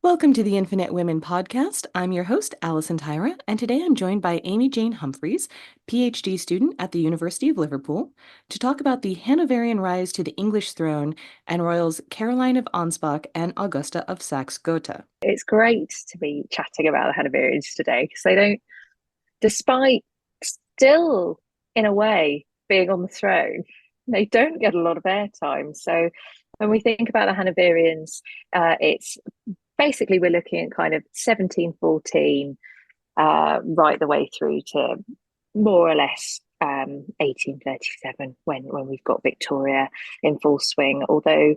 Welcome to the Infinite Women podcast. I'm your host, Alison Tyra, and today I'm joined by Amy Jane Humphries, PhD student at the University of Liverpool, to talk about the Hanoverian rise to the English throne and royals Caroline of Ansbach and Augusta of Saxe-Gotha. It's great to be chatting about the Hanoverians today because they don't, despite still, in a way, being on the throne, they don't get a lot of airtime. So when we think about the Hanoverians, it's basically we're looking at kind of 1714 right the way through to more or less 1837 when we've got Victoria in full swing. Although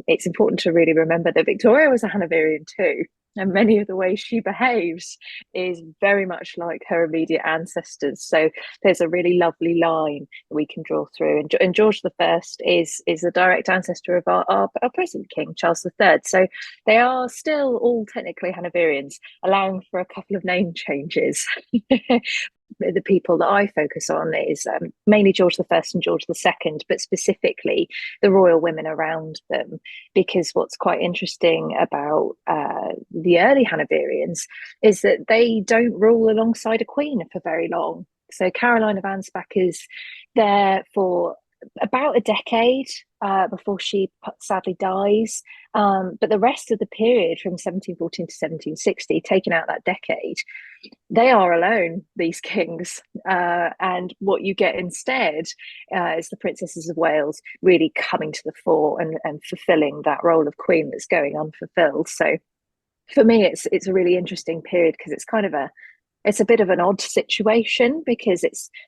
it's important to really remember that Victoria was a Hanoverian too. And many of the ways she behaves is very much like her immediate ancestors. So there's a really lovely line that we can draw through. And George the First is the direct ancestor of our present king, Charles the Third. So they are still all technically Hanoverians, allowing for a couple of name changes. The people that I focus on is mainly George the First and George the Second, but specifically the royal women around them. Because what's quite interesting about the early Hanoverians is that they don't rule alongside a queen for very long. So Caroline of Ansbach is there for about a decade before she sadly dies. But the rest of the period from 1714 to 1760, taking out that decade, they are alone, these kings. And what you get instead is the Princesses of Wales really coming to the fore and fulfilling that role of queen that's going unfulfilled. So for me, it's a really interesting period because it's a bit of an odd situation because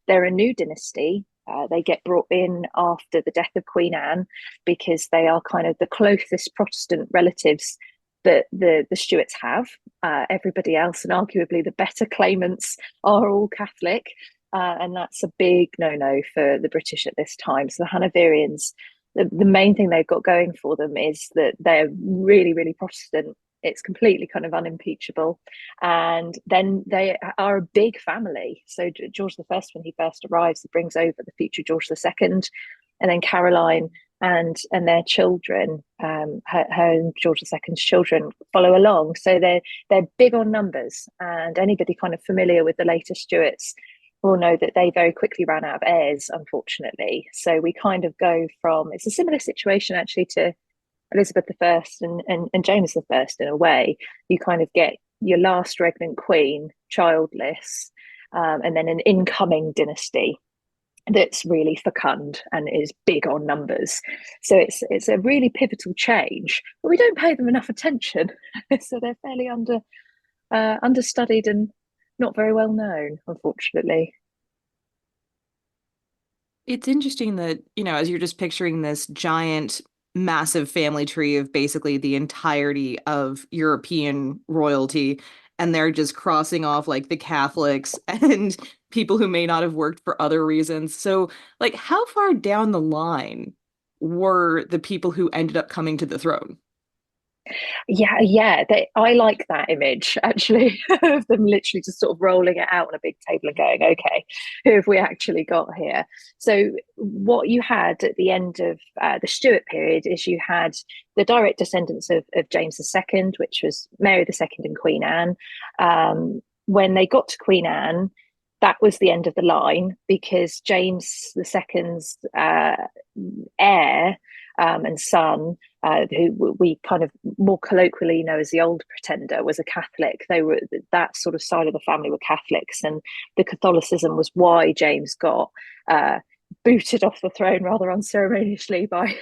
they're a new dynasty. They get brought in after the death of Queen Anne because they are kind of the closest Protestant relatives that the Stuarts have. Everybody else, and arguably the better claimants, are all Catholic. And that's a big no-no for the British at this time. So the Hanoverians, the main thing they've got going for them is that they're really, really Protestant. It's completely kind of unimpeachable. And then they are a big family. So George the First, when he first arrives, he brings over the future George the Second, and then Caroline and their children, her and George the Second's children, follow along. So they're big on numbers, and anybody kind of familiar with the later Stuarts will know that they very quickly ran out of heirs, unfortunately. So we kind of go from, it's a similar situation actually to Elizabeth I and James I in a way. You kind of get your last regnant queen childless, and then an incoming dynasty that's really fecund and is big on numbers. So it's a really pivotal change, but we don't pay them enough attention. So they're fairly understudied and not very well known, unfortunately. It's interesting that, as you're just picturing this giant, massive family tree of basically the entirety of European royalty, and they're just crossing off like the Catholics and people who may not have worked for other reasons. So, like, how far down the line were the people who ended up coming to the throne? Yeah. I like that image actually of them literally just sort of rolling it out on a big table and going, okay, who have we actually got here? So what you had at the end of the Stuart period is you had the direct descendants of James II, which was Mary II and Queen Anne. When they got to Queen Anne, that was the end of the line because James II's heir and son, who we kind of more colloquially know as the Old Pretender, was a Catholic. They were, that sort of side of the family were Catholics, and the Catholicism was why James got booted off the throne rather unceremoniously by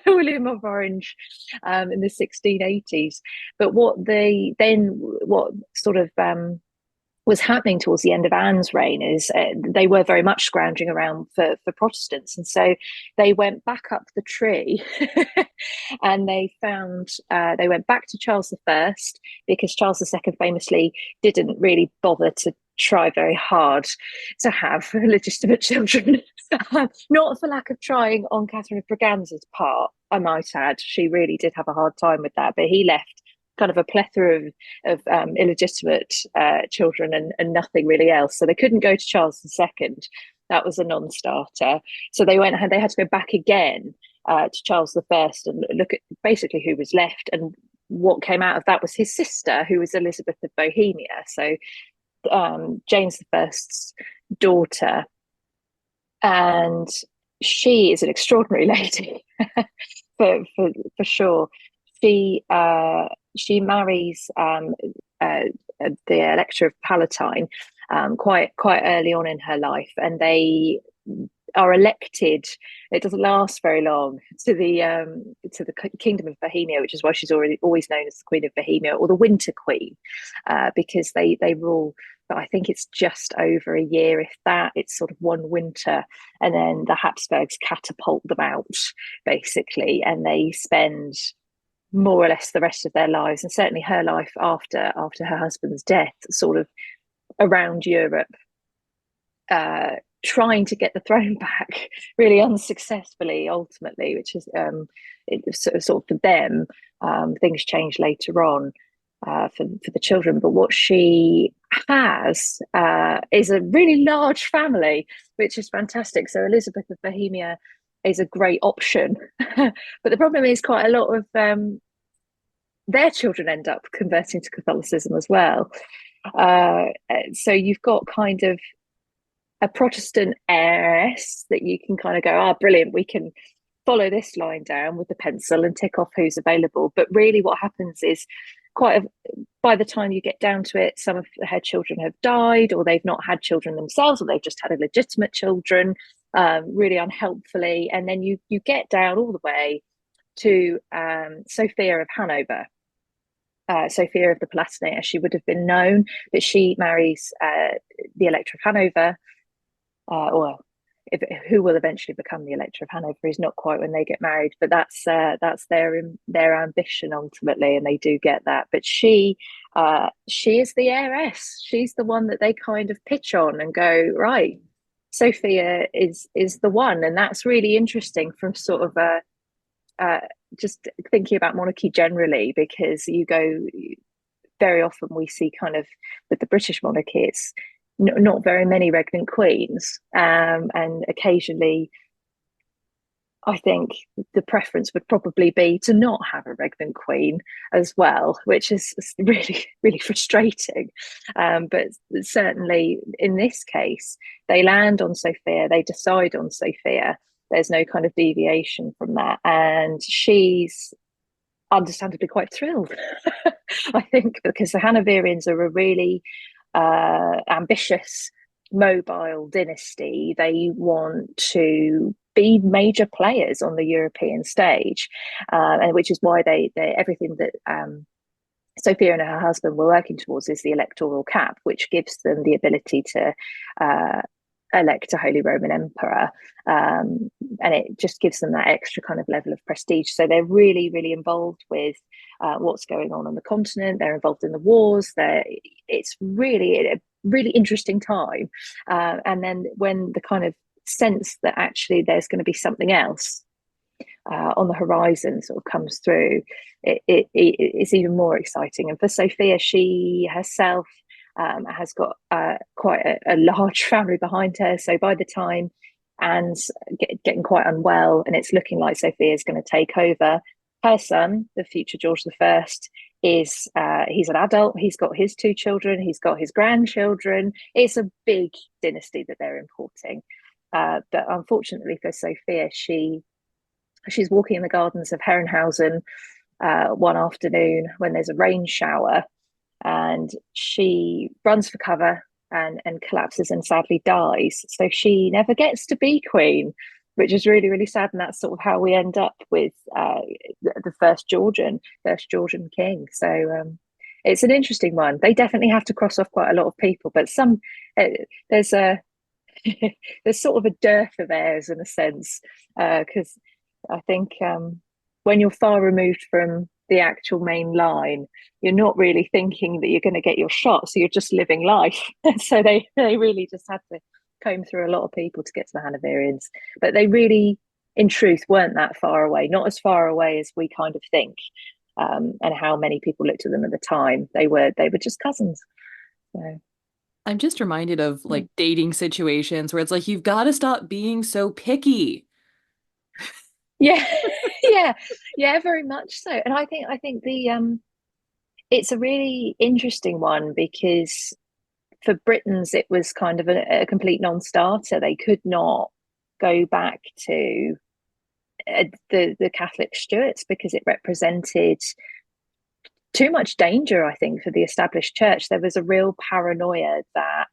William of Orange in the 1680s. But what sort of was happening towards the end of Anne's reign is they were very much scrounging around for Protestants. And so they went back up the tree and they went back to Charles I because Charles II famously didn't really bother to try very hard to have legitimate children. Not for lack of trying on Catherine of Braganza's part, I might add. She really did have a hard time with that, but he left kind of a plethora of illegitimate children and nothing really else. So they couldn't go to Charles II. That was a non-starter. So they had to go back again to Charles I and look at basically who was left. And what came out of that was his sister, who was Elizabeth of Bohemia. So James the First's daughter, and she is an extraordinary lady for sure. She marries the Elector of Palatine quite early on in her life, and they are elected. It doesn't last very long to the Kingdom of Bohemia, which is why she's always known as the Queen of Bohemia or the Winter Queen, because they rule. But I think it's just over a year, if that. It's sort of one winter, and then the Habsburgs catapult them out, basically, and they spend more or less the rest of their lives, and certainly her life after her husband's death, sort of around Europe, trying to get the throne back, really unsuccessfully, ultimately, which is sort of for them. Things change later on for the children, but what she has is a really large family, which is fantastic. So Elizabeth of Bohemia is a great option, but the problem is quite a lot of their children end up converting to Catholicism as well. Uh, so you've got kind of a Protestant heiress that you can kind of go, brilliant, we can follow this line down with the pencil and tick off who's available. But really, what happens is by the time you get down to it, some of her children have died, or they've not had children themselves, or they've just had illegitimate children, really unhelpfully. And then you get down all the way to Sophia of Hanover. Sophia of the Palatinate, as she would have been known, but she marries the Elector of Hanover, or who will eventually become the Elector of Hanover is not quite when they get married, but that's their ambition ultimately, and they do get that. But she is the heiress. She's the one that they kind of pitch on and go, right, Sophia is the one, and that's really interesting from sort of a just thinking about monarchy generally, because you go very often we see kind of with the British monarchy, it's not very many regnant queens, and occasionally I think the preference would probably be to not have a regnant queen as well, which is really, really frustrating. But certainly in this case, they land on Sophia, they decide on Sophia. There's no kind of deviation from that. And she's understandably quite thrilled, I think, because the Hanoverians are a really ambitious, mobile dynasty. They want to be major players on the European stage, and which is why they everything that Sophia and her husband were working towards is the electoral cap, which gives them the ability to elect a Holy Roman Emperor, and it just gives them that extra kind of level of prestige. So they're really, really involved with what's going on the continent. They're involved in the wars. It's really a really interesting time. And then when the kind of sense that actually there's going to be something else on the horizon sort of comes through, it's even more exciting. And for Sophia, she herself has got quite a large family behind her. So by the time Anne's getting quite unwell and it's looking like Sophia's going to take over, her son, the future George I, is he's an adult. He's got his two children. He's got his grandchildren. It's a big dynasty that they're importing. But unfortunately for Sophia, she's walking in the gardens of Herrenhausen one afternoon when there's a rain shower, and she runs for cover and collapses and sadly dies. So she never gets to be queen, which is really, really sad. And that's sort of how we end up with the first Georgian king. So it's an interesting one. They definitely have to cross off quite a lot of people, but there's a there's sort of a dearth of heirs in a sense, because I think when you're far removed from the actual main line, you're not really thinking that you're going to get your shot, so you're just living life. So they really just had to comb through a lot of people to get to the Hanoverians, but they really, in truth, weren't that far away. Not as far away as we kind of think, and how many people looked at them at the time. They were just cousins. So. I'm just reminded of like dating situations where it's like you've got to stop being so picky. Yeah, yeah, yeah, very much so. And I think the it's a really interesting one because for Britons it was kind of a complete non-starter. They could not go back to the Catholic Stuarts because it represented too much danger, I think, for the established church. There was a real paranoia that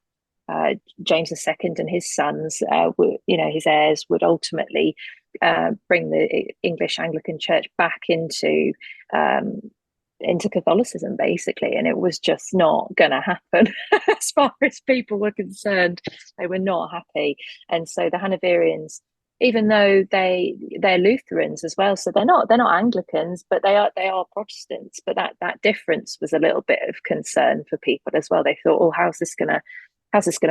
James II and his sons, his heirs, would ultimately bring the English Anglican Church back um, into Catholicism, basically, and it was just not going to happen as far as people were concerned. They were not happy, and so the Hanoverians, even though they're Lutherans as well, so they're not Anglicans, but they are Protestants. But that difference was a little bit of concern for people as well. They thought, oh, how's this gonna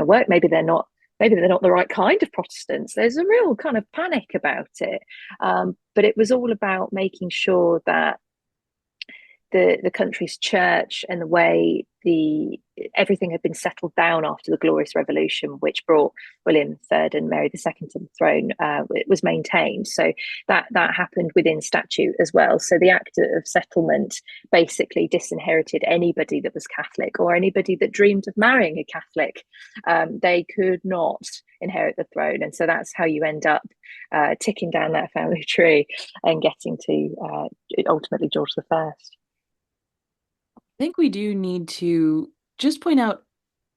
work? Maybe they're not the right kind of Protestants. There's a real kind of panic about it. But it was all about making sure that the country's church and the way the everything had been settled down after the Glorious Revolution, which brought William III and Mary II to the throne, it was maintained. So that happened within statute as well. So the Act of Settlement basically disinherited anybody that was Catholic or anybody that dreamed of marrying a Catholic. They could not inherit the throne, and so that's how you end up ticking down that family tree and getting to ultimately George I. think we do need to just point out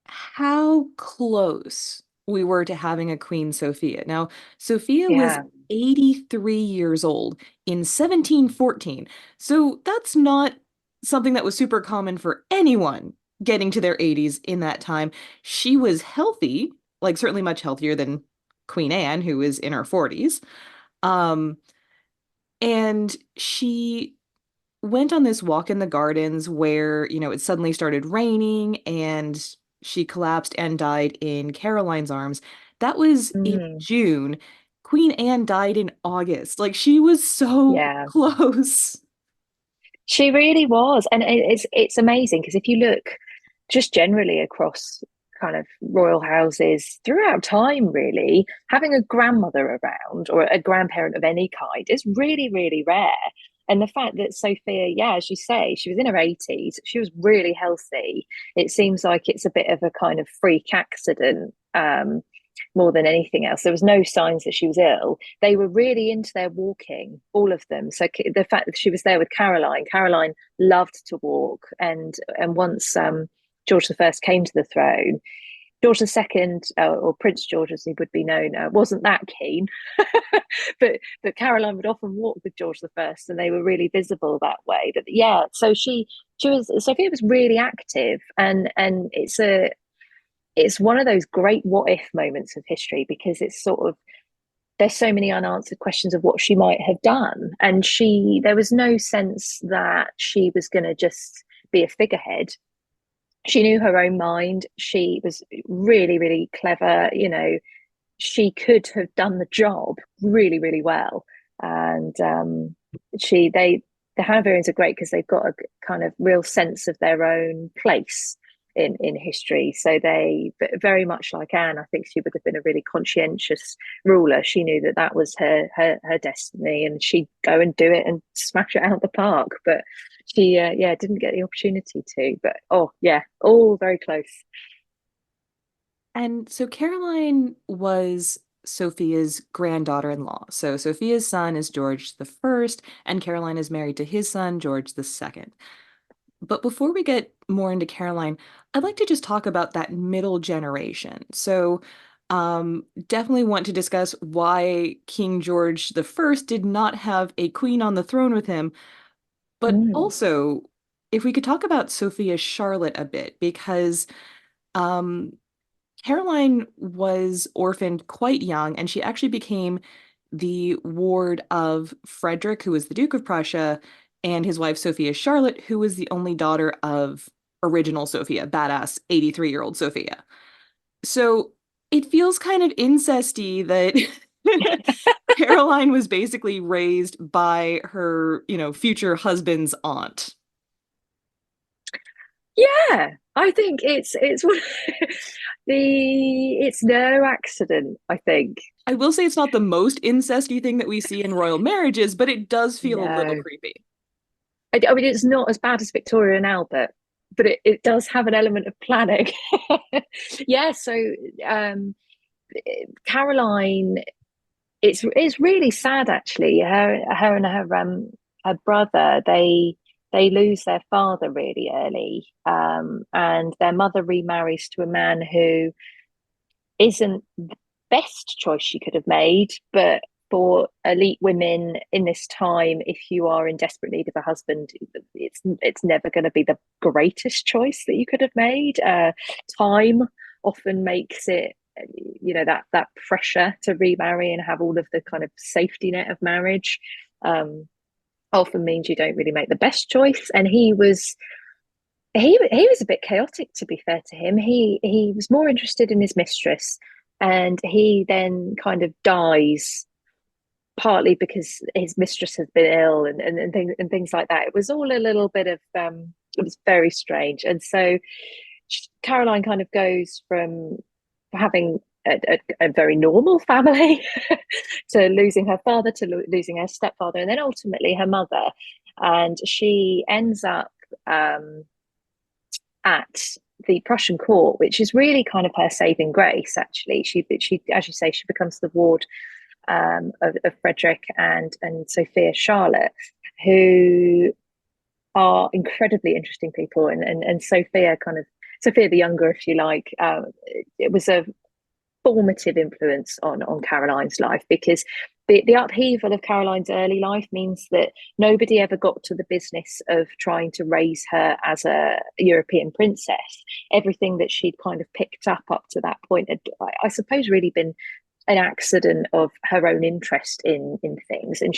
how close we were to having a Queen Sophia. Now, Sophia was Yeah. 83 years old in 1714. So that's not something that was super common for anyone getting to their 80s in that time. She was healthy, like certainly much healthier than Queen Anne, who was in her 40s. Um, and she went on this walk in the gardens where, it suddenly started raining and she collapsed and died in Caroline's arms. That was in Mm, June. Queen Anne died in August. Like she was so yeah. close. She really was, and it's amazing because if you look just generally across kind of royal houses throughout time, really having a grandmother around or a grandparent of any kind is really, really rare. And the fact that Sophia, yeah, as you say, she was in her 80s, she was really healthy. It seems like it's a bit of a kind of freak accident, more than anything else. There was no signs that she was ill. They were really into their walking, all of them. So the fact that she was there with Caroline loved to walk, and once George I came to the throne, George II, or Prince George as he would be known, wasn't that keen, but Caroline would often walk with George I, and they were really visible that way. But yeah, so she was Sophia was really active, and it's one of those great what if moments of history because it's sort of there's so many unanswered questions of what she might have done, and there was no sense that she was going to just be a figurehead. She knew her own mind. She was really, really clever. She could have done the job really, really well. And the Hanoverians are great because they've got a kind of real sense of their own place in history. So they, very much like Anne, I think she would have been a really conscientious ruler. She knew that that was her destiny, and she'd go and do it and smash it out the park. But she, yeah, didn't get the opportunity to. But oh yeah, all very close. And so Caroline was Sophia's granddaughter-in-law. So Sophia's son is George the First, and Caroline is married to his son, George the Second. But before we get more into Caroline, I'd like to just talk about that middle generation. So, definitely want to discuss why King George the First did not have a queen on the throne with him. But Mm, also, if we could talk about Sophia Charlotte a bit, because um, Caroline was orphaned quite young, and she actually became the ward of Frederick, who was the Duke of Prussia, and his wife Sophia Charlotte, who was the only daughter of original Sophia, badass 83-year-old Sophia. So it feels kind of incesty that Caroline was basically raised by her, future husband's aunt. yeah, I think it's It's no accident, I think. I will say it's not the most incesty thing that we see in royal marriages, but it does feel a little No, creepy. I mean it's not as bad as Victoria and Albert, but it does have an element of planning. Yeah, so um, Caroline, it's really sad actually. Her and her brother, they lose their father really early, and their mother remarries to a man who isn't the best choice she could have made, but for elite women in this time, if you are in desperate need of a husband, it's never going to be the greatest choice that you could have made. Time often makes it, that pressure to remarry and have all of the kind of safety net of marriage. Um, Often means you don't really make the best choice, and he was a bit chaotic, to be fair to him. He was more interested in his mistress, and he then kind of dies partly because his mistress has been ill, and things like that. It was all a little bit of it was very strange. And so Caroline kind of goes from having a very normal family to losing her father, to losing her stepfather, and then ultimately her mother. And she ends up at the Prussian court, which is really kind of her saving grace. Actually, she as you say, she becomes the ward of Frederick and Sophia Charlotte, who are incredibly interesting people, and Sophia kind of Sophia the younger, if you like. It was a formative influence on Caroline's life, because the upheaval of Caroline's early life means that nobody ever got to the business of trying to raise her as a European princess. Everything that she'd kind of picked up to that point had, I suppose, really been an accident of her own interest in things. And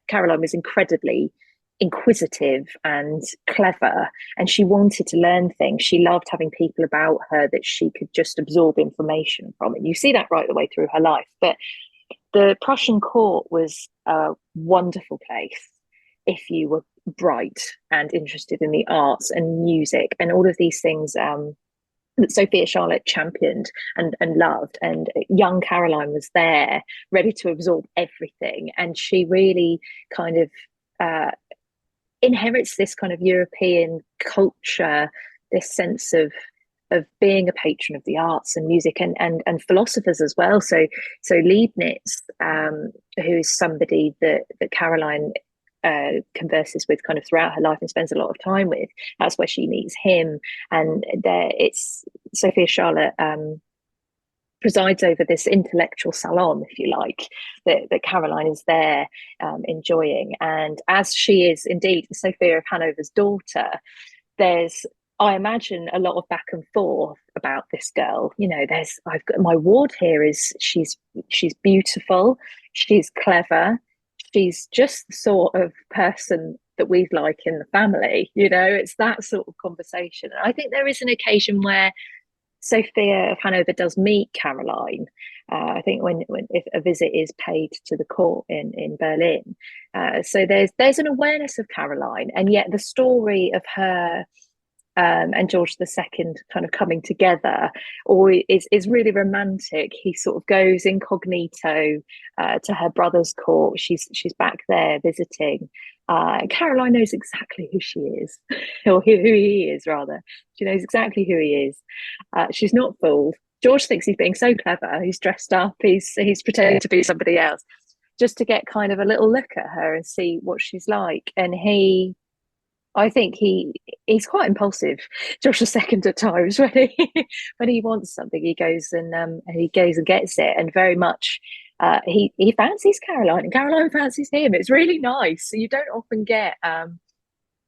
Caroline was incredibly inquisitive and clever, and she wanted to learn things. She loved having people about her that she could just absorb information from, and you see that right the way through her life. But the Prussian court was a wonderful place if you were bright and interested in the arts and music and all of these things, that Sophia Charlotte championed and loved. And young Caroline was there, ready to absorb everything. And she really kind of inherits this kind of European culture, this sense of being a patron of the arts and music, and philosophers as well. So Leibniz, who is somebody that Caroline converses with kind of throughout her life and spends a lot of time with. That's where she meets him, and it's Sophia Charlotte presides over this intellectual salon, if you like, that Caroline is there enjoying. And as she is indeed Sophia of Hanover's daughter, there's, I imagine, a lot of back and forth about this girl. I've got my ward here, is she's beautiful, she's clever, she's just the sort of person that we'd like in the family. It's that sort of conversation. And I think there is an occasion where Sophia of Hanover does meet Caroline. I think when if a visit is paid to the court in Berlin. So there's an awareness of Caroline, and yet the story of her and George II kind of coming together, or is really romantic. He sort of goes incognito to her brother's court. She's back there visiting. Caroline knows exactly who she is, or who he is, rather. She knows exactly who he is. She's not fooled. George thinks he's being so clever. He's dressed up. He's pretending to be somebody else, just to get kind of a little look at her and see what she's like. And I think he's quite impulsive, Josh II, at times. When he wants something, he goes and gets it, and very much he fancies Caroline, and Caroline fancies him. It's really nice. So you don't often get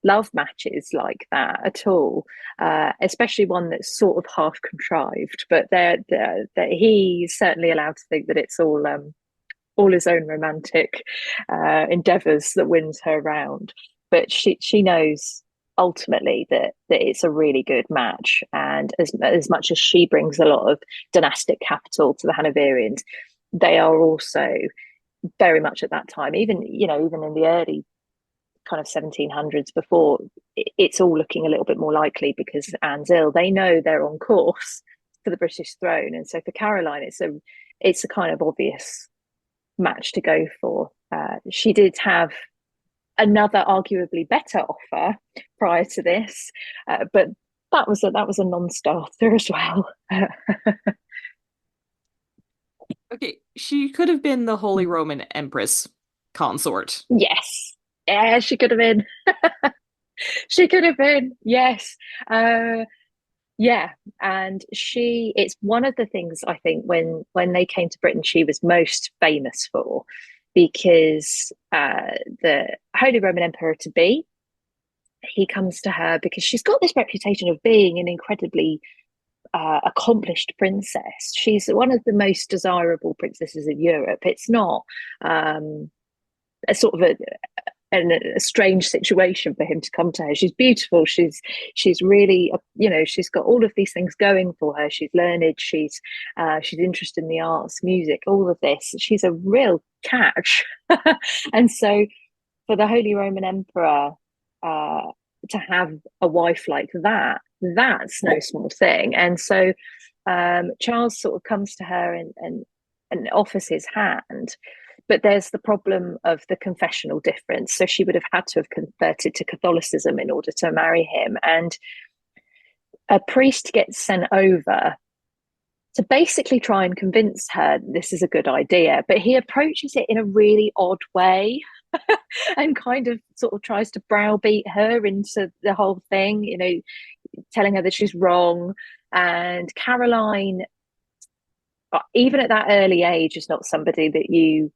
love matches like that at all, especially one that's sort of half contrived. But he's certainly allowed to think that it's all his own romantic endeavours that wins her round. But she knows ultimately that it's a really good match, and as much as she brings a lot of dynastic capital to the Hanoverians, they are also very much at that time, even in the early kind of 1700s, before it's all looking a little bit more likely because Anne's ill. They know they're on course for the British throne. And so for Caroline, it's a kind of obvious match to go for. She did have another arguably better offer prior to this, but that was a non-starter as well. Okay, she could have been the Holy Roman Empress consort. Yes, yeah, she could have been. She could have been. Yes, uh, yeah, and it's one of the things I think when they came to Britain, she was most famous for, because the Holy Roman Emperor to be, he comes to her because she's got this reputation of being an incredibly accomplished princess. She's one of the most desirable princesses of Europe. It's not a sort of a strange situation for him to come to her. She's beautiful. She's really, she's got all of these things going for her. She's learned. She's interested in the arts, music, all of this. She's a real catch. And so for the Holy Roman Emperor uh, to have a wife like that, that's no small thing. And so Charles sort of comes to her and offers his hand. But there's the problem of the confessional difference. So she would have had to have converted to Catholicism in order to marry him. And a priest gets sent over to basically try and convince her this is a good idea. But he approaches it in a really odd way and kind of sort of tries to browbeat her into the whole thing, telling her that she's wrong. And Caroline, even at that early age, is not somebody that you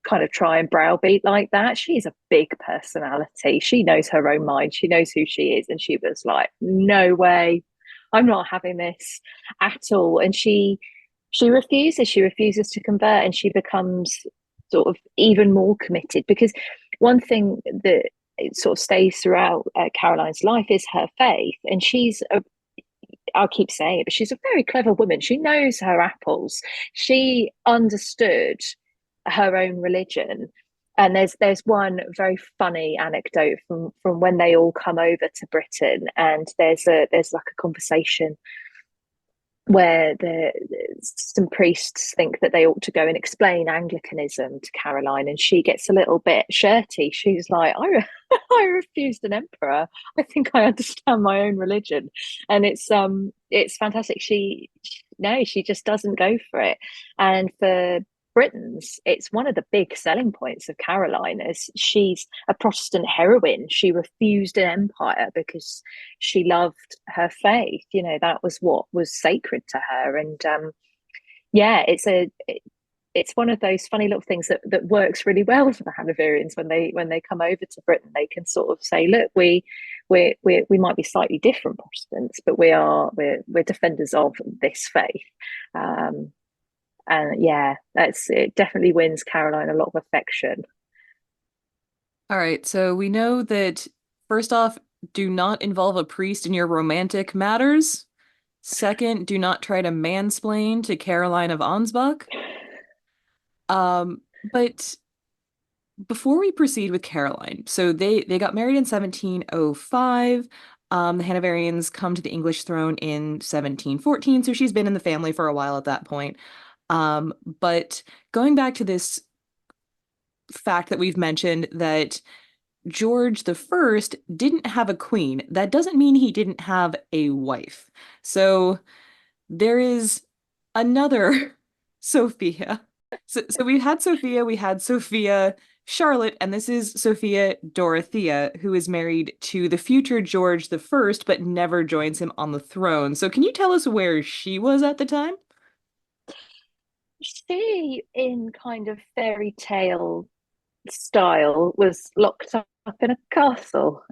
kind of try and browbeat like that. She's a big personality. She knows her own mind. She knows who she is. And she was like, no way, I'm not having this at all. And she refuses. She refuses to convert, and she becomes sort of even more committed, because one thing that it sort of stays throughout Caroline's life is her faith. And I'll keep saying it, but she's a very clever woman. She knows her apples. She understood her own religion. And there's one very funny anecdote from when they all come over to Britain, and there's like a conversation where some priests think that they ought to go and explain Anglicanism to Caroline, and she gets a little bit shirty. She's like, I refused an emperor. I think I understand my own religion. And it's fantastic. She just doesn't go for it. And for Britons, it's one of the big selling points of Caroline, as she's a Protestant heroine. She refused an empire because she loved her faith. That was what was sacred to her. And yeah, it's one of those funny little things that works really well for the Hanoverians when they come over to Britain. They can sort of say, look, we might be slightly different Protestants, but we're defenders of this faith. And yeah, it definitely wins Caroline a lot of affection. All right, so we know that first off, do not involve a priest in your romantic matters. Second, do not try to mansplain to Caroline of Ansbach. But before we proceed with Caroline, so they got married in 1705. The Hanoverians come to the English throne in 1714, so she's been in the family for a while at that point. But going back to this fact that we've mentioned that George the First didn't have a queen, that doesn't mean he didn't have a wife. So there is another Sophia. So we had Sophia Charlotte, and this is Sophia Dorothea, who is married to the future George the First, but never joins him on the throne. So can you tell us where she was at the time? She, in kind of fairy tale style, was locked up in a castle.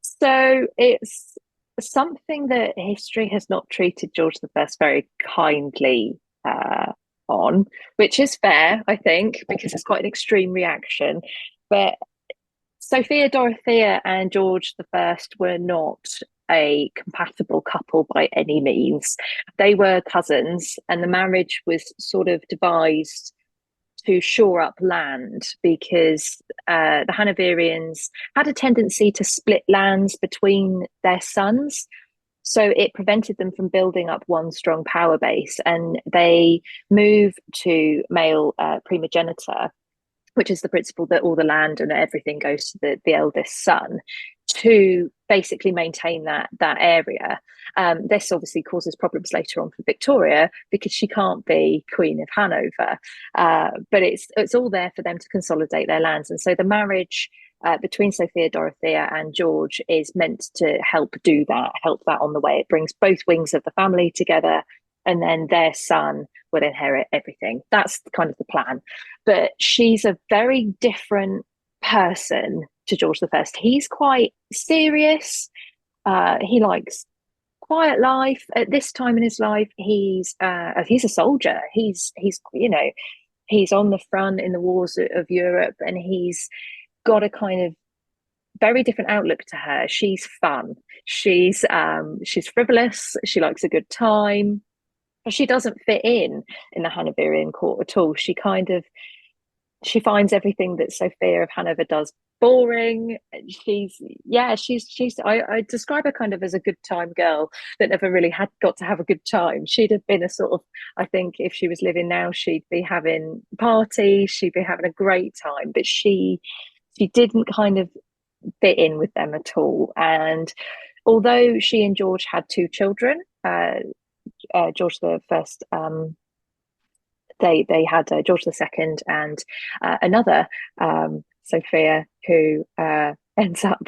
So it's something that history has not treated George the First very kindly on, which is fair, I think, because it's quite an extreme reaction. But Sophia Dorothea and George the First were not a compatible couple by any means. They were cousins, and the marriage was sort of devised to shore up land, because the Hanoverians had a tendency to split lands between their sons. So it prevented them from building up one strong power base, and they move to male primogeniture, which is the principle that all the land and everything goes to the eldest son, to basically maintain that area. This obviously causes problems later on for Victoria because she can't be Queen of Hanover, but it's all there for them to consolidate their lands. And so the marriage between Sophia Dorothea and George is meant to help do that, help that on the way. It brings both wings of the family together, and then their son will inherit everything. That's kind of the plan. But she's a very different person to George the First. He's quite serious. He likes quiet life. At this time in his life, he's a soldier. He's he's on the front in the wars of Europe, and he's got a kind of very different outlook to her. She's fun. She's frivolous. She likes a good time. But she doesn't fit in the Hanoverian court at all. She finds everything that Sophia of Hanover does boring. I describe her kind of as a good time girl that never really had got to have a good time. She'd have been a sort of, I think if she was living now, she'd be having parties, she'd be having a great time, but she didn't kind of fit in with them at all. And although she and George had two children, George the First, they had George the Second and another Sophia, who ends up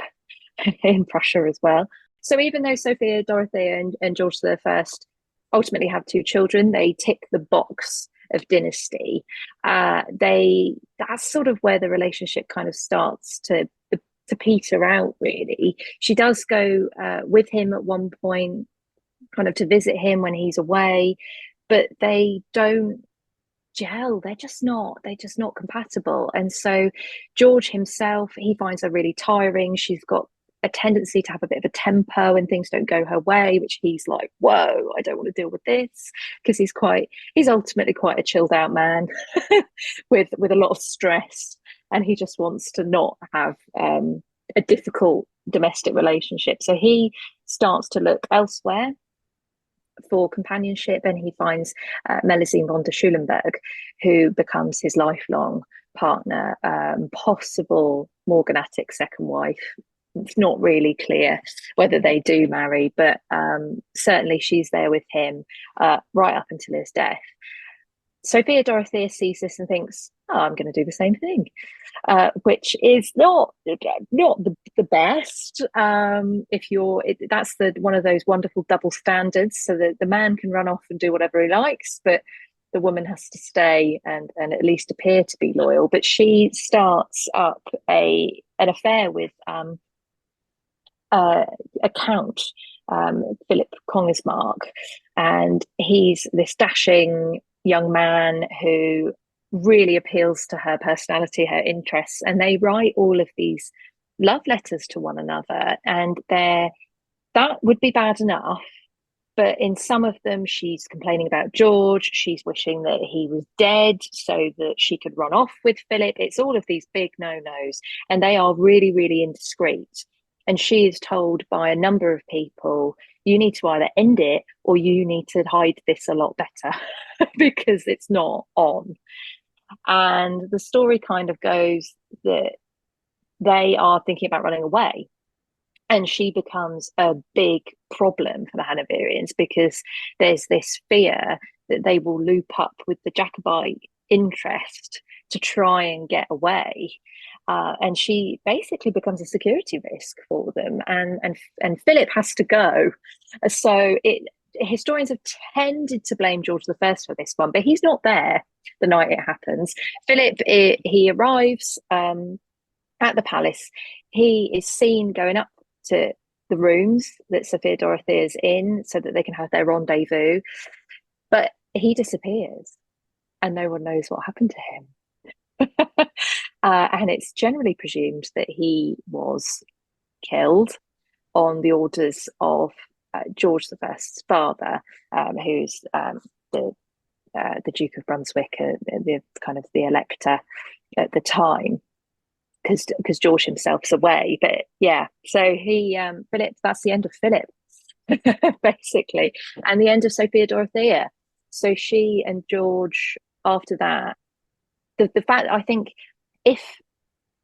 in Prussia as well. So even though Sophia Dorothea and George the First ultimately have two children, they tick the box of dynasty. That's sort of where the relationship kind of starts to peter out. Really, she does go with him at one point, kind of to visit him when he's away, but they don't gel. They're just not compatible. And so George himself, he finds her really tiring. She's got a tendency to have a bit of a temper when things don't go her way, which he's like, whoa, I don't want to deal with this, because he's ultimately quite a chilled out man with a lot of stress, and he just wants to not have a difficult domestic relationship. So he starts to look elsewhere for companionship, and he finds Melusine von der Schulenburg, who becomes his lifelong partner, possible morganatic second wife. It's not really clear whether they do marry, but certainly she's there with him right up until his death. Sophia Dorothea sees this and thinks, oh, I'm going to do the same thing, which is not the best. That's one of those wonderful double standards, so that the man can run off and do whatever he likes, but the woman has to stay and at least appear to be loyal. But she starts up an affair with a count, Philip Kongsmark, and he's this dashing young man who really appeals to her personality, her interests, and they write all of these love letters to one another. And that would be bad enough, but in some of them she's complaining about George, she's wishing that he was dead so that she could run off with Philip. It's all of these big no-nos, and they are really, really indiscreet. And she is told by a number of people, you need to either end it or you need to hide this a lot better because it's not on. And the story kind of goes that they are thinking about running away. And she becomes a big problem for the Hanoverians because there's this fear that they will loop up with the Jacobite interest to try and get away. And she basically becomes a security risk for them, and Philip has to go. So historians have tended to blame George the First for this one, but he's not there the night it happens. Philip, he arrives at the palace. He is seen going up to the rooms that Sophia Dorothea is in so that they can have their rendezvous, but he disappears and no one knows what happened to him. And it's generally presumed that he was killed on the orders of George the First's father, who's the Duke of Brunswick, the kind of the elector at the time, because George himself's away. But yeah, so Philip. That's the end of Philip. basically, and the end of Sophia Dorothea. So she and George, after that, the fact I think if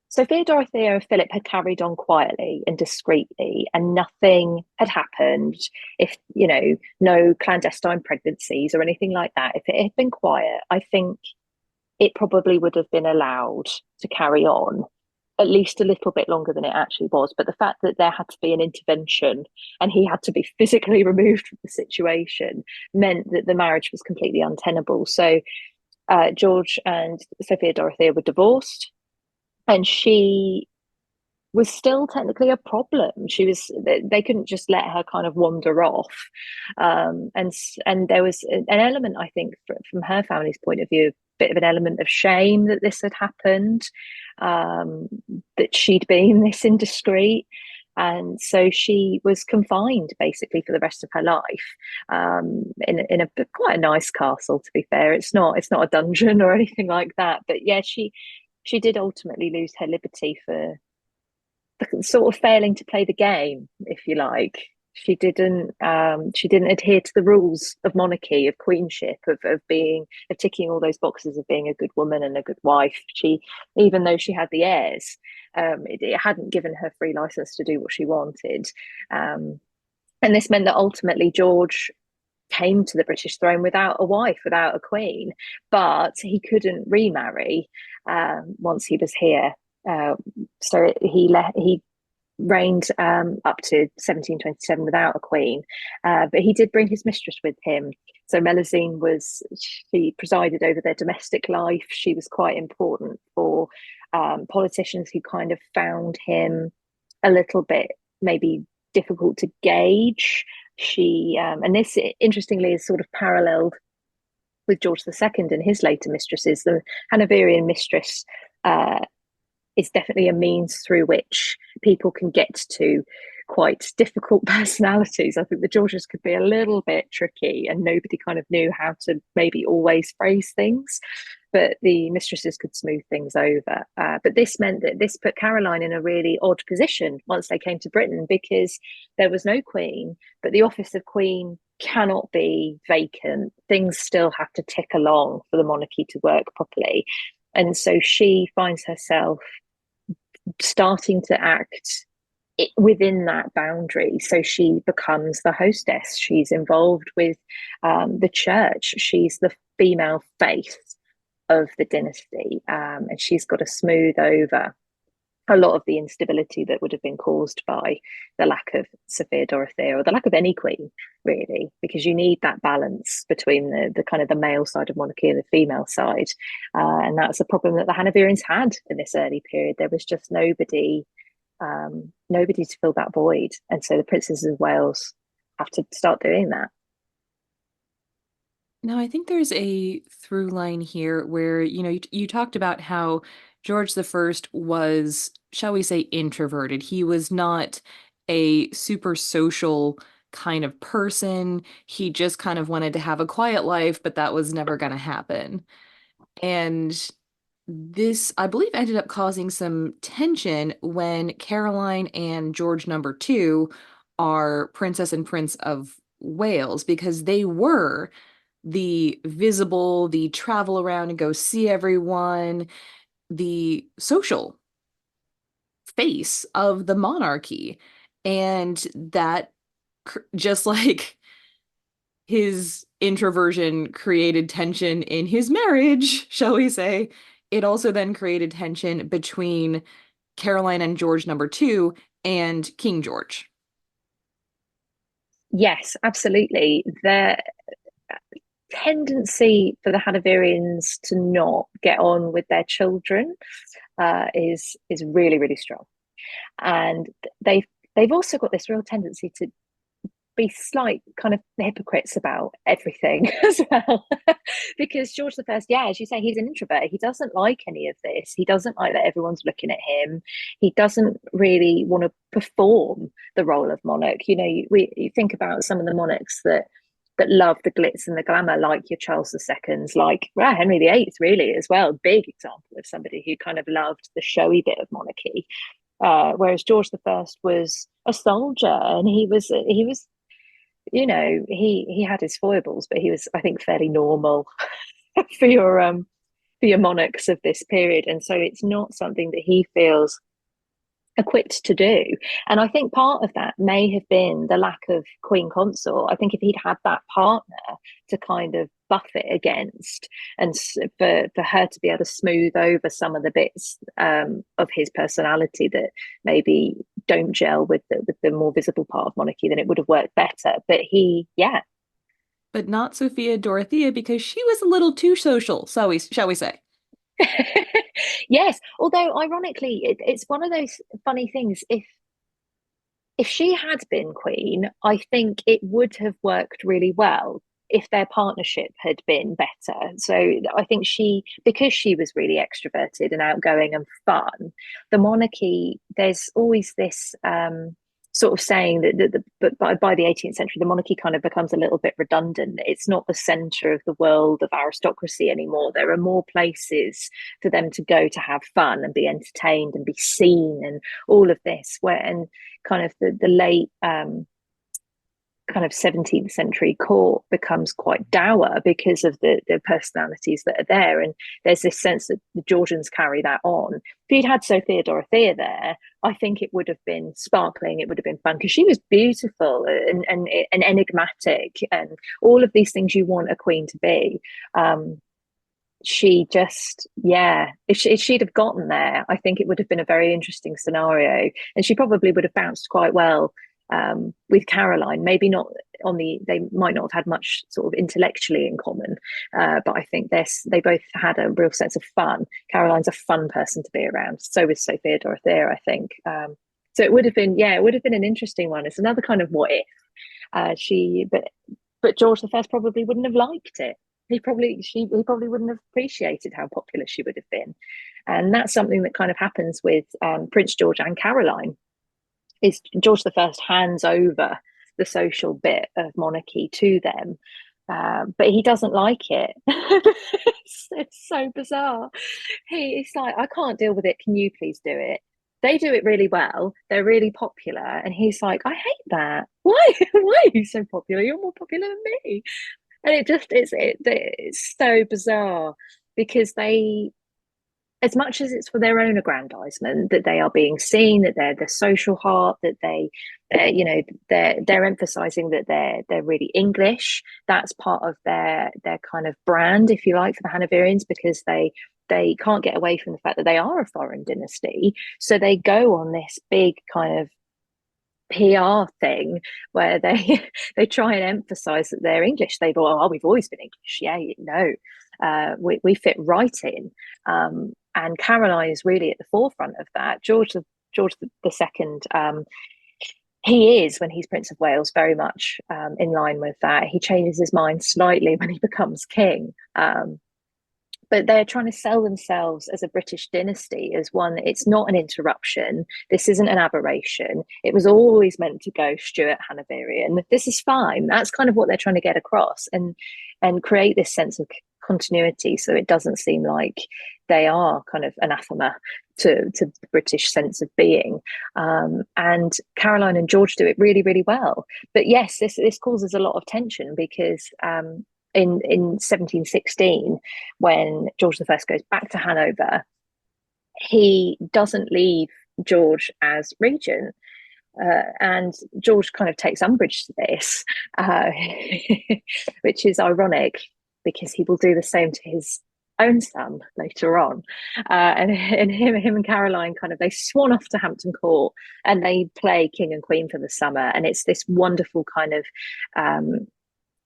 Sophia Dorothea and Philip had carried on quietly and discreetly and nothing had happened, if, no clandestine pregnancies or anything like that, if it had been quiet, I think it probably would have been allowed to carry on at least a little bit longer than it actually was. But the fact that there had to be an intervention and he had to be physically removed from the situation meant that the marriage was completely untenable. So George and Sophia Dorothea were divorced, and she was still technically a problem. She was They couldn't just let her kind of wander off, and there was an element, I think, from her family's point of view, a bit of an element of shame that this had happened, um, that she'd been this indiscreet. And so she was confined basically for the rest of her life, in a quite a nice castle. To be fair, it's not a dungeon or anything like that. But yeah, she did ultimately lose her liberty for sort of failing to play the game, if you like. She didn't adhere to the rules of monarchy, of queenship, of ticking all those boxes of being a good woman and a good wife. She, even though she had the heirs, it hadn't given her free license to do what she wanted. Um, and this meant that ultimately George came to the British throne without a wife, without a queen, but he couldn't remarry once he was here. Uh, so he reigned up to 1727 without a queen, but he did bring his mistress with him. So she presided over their domestic life. She was quite important for politicians who kind of found him a little bit maybe difficult to gauge. And this interestingly is sort of paralleled with George II and his later mistresses. The Hanoverian mistress uh, is definitely a means through which people can get to quite difficult personalities. I think the Georges could be a little bit tricky and nobody kind of knew how to maybe always phrase things, but the mistresses could smooth things over. But this meant that this put Caroline in a really odd position once they came to Britain, because there was no queen, but the office of queen cannot be vacant. Things still have to tick along for the monarchy to work properly. And so she finds herself starting to act within that boundary. So she becomes the hostess. She's involved with the church. She's the female face of the dynasty, and she's got to smooth over a lot of the instability that would have been caused by the lack of Sophia Dorothea, or the lack of any queen, really, because you need that balance between the kind of the male side of monarchy and the female side. And that's a problem that the Hanoverians had in this early period. There was just nobody to fill that void. And so the Princesses of Wales have to start doing that. Now, I think there's a through line here where, you talked about how George the First was, shall we say, introverted. He was not a super social kind of person. He just kind of wanted to have a quiet life, but that was never going to happen. And this, I believe, ended up causing some tension when Caroline and George number two are Princess and Prince of Wales, because they were the visible, the travel around and go see everyone, the social face of the monarchy. And that, just like his introversion created tension in his marriage, shall we say, it also then created tension between Caroline and George number two and King George. Yes, absolutely. The tendency for the Hanoverians to not get on with their children is really, really strong, and they've also got this real tendency to be slight kind of hypocrites about everything as well. Because George the First, yeah, as you say, he's an introvert. He doesn't like any of this. He doesn't like that everyone's looking at him. He doesn't really want to perform the role of monarch. You think about some of the monarchs that love the glitz and the glamour, like your Charles II's, like Henry VIII, really, as well. Big example of somebody who kind of loved the showy bit of monarchy. Whereas George the First was a soldier, and he was he had his foibles, but he was, I think, fairly normal for your monarchs of this period. And so it's not something that he feels equipped to do. And I think part of that may have been the lack of queen consort. I think if he'd had that partner to kind of buff it against, and for her to be able to smooth over some of the bits of his personality that maybe don't gel with the more visible part of monarchy, then it would have worked better. But yeah. But not Sophia Dorothea because she was a little too social, shall we say. Yes, although ironically, it's one of those funny things. If she had been queen, I think it would have worked really well if their partnership had been better. So I think because she was really extroverted and outgoing and fun, the monarchy, there's always this sort of saying but by the 18th century, the monarchy kind of becomes a little bit redundant. It's not the center of the world of aristocracy anymore. There are more places for them to go to have fun and be entertained and be seen and all of this. And kind of the late kind of 17th century court becomes quite dour because of the personalities that are there. And there's this sense that the Georgians carry that on. If you'd had Sophia Dorothea there, I think it would have been sparkling, it would have been fun, because she was beautiful and enigmatic and all of these things you want a queen to be. She just, yeah, if she'd have gotten there, I think it would have been a very interesting scenario. And she probably would have bounced quite well with Caroline. Maybe not they might not have had much sort of intellectually in common, but I think they both had a real sense of fun. Caroline's a fun person to be around. So was Sophia Dorothea, I think. So it would have been, yeah, it would have been an interesting one. It's another kind of what if. But George the First probably wouldn't have liked it. He probably wouldn't have appreciated how popular she would have been, and that's something that kind of happens with Prince George and Caroline. Is George the First hands over the social bit of monarchy to them, but he doesn't like it. It's so bizarre. He's like, I can't deal with it. Can you please do it? They do it really well. They're really popular, and he's like, I hate that. Why? Why are you so popular? You're more popular than me. And it's so bizarre because as much as it's for their own aggrandizement, that they are being seen, that they're the social heart, that they're emphasizing that they're really English. That's part of their kind of brand, if you like, for the Hanoverians, because they can't get away from the fact that they are a foreign dynasty. So they go on this big kind of PR thing where they try and emphasize that they're English. They go, oh, we've always been English. Yeah, no, we fit right in. And Caroline is really at the forefront of that. George the Second, he is, when he's Prince of Wales, very much in line with that. He changes his mind slightly when he becomes king. But they're trying to sell themselves as a British dynasty, as one. It's not an interruption. This isn't an aberration. It was always meant to go Stuart Hanoverian. This is fine. That's kind of what they're trying to get across, and create this sense of continuity, so it doesn't seem like they are kind of anathema to the British sense of being. And Caroline and George do it really, really well. But yes, this causes a lot of tension because in 1716, when George I goes back to Hanover, he doesn't leave George as regent. And George kind of takes umbrage to this, which is ironic because he will do the same to his own son later on. And him and Caroline they swan off to Hampton Court and they play King and Queen for the summer. And it's this wonderful kind of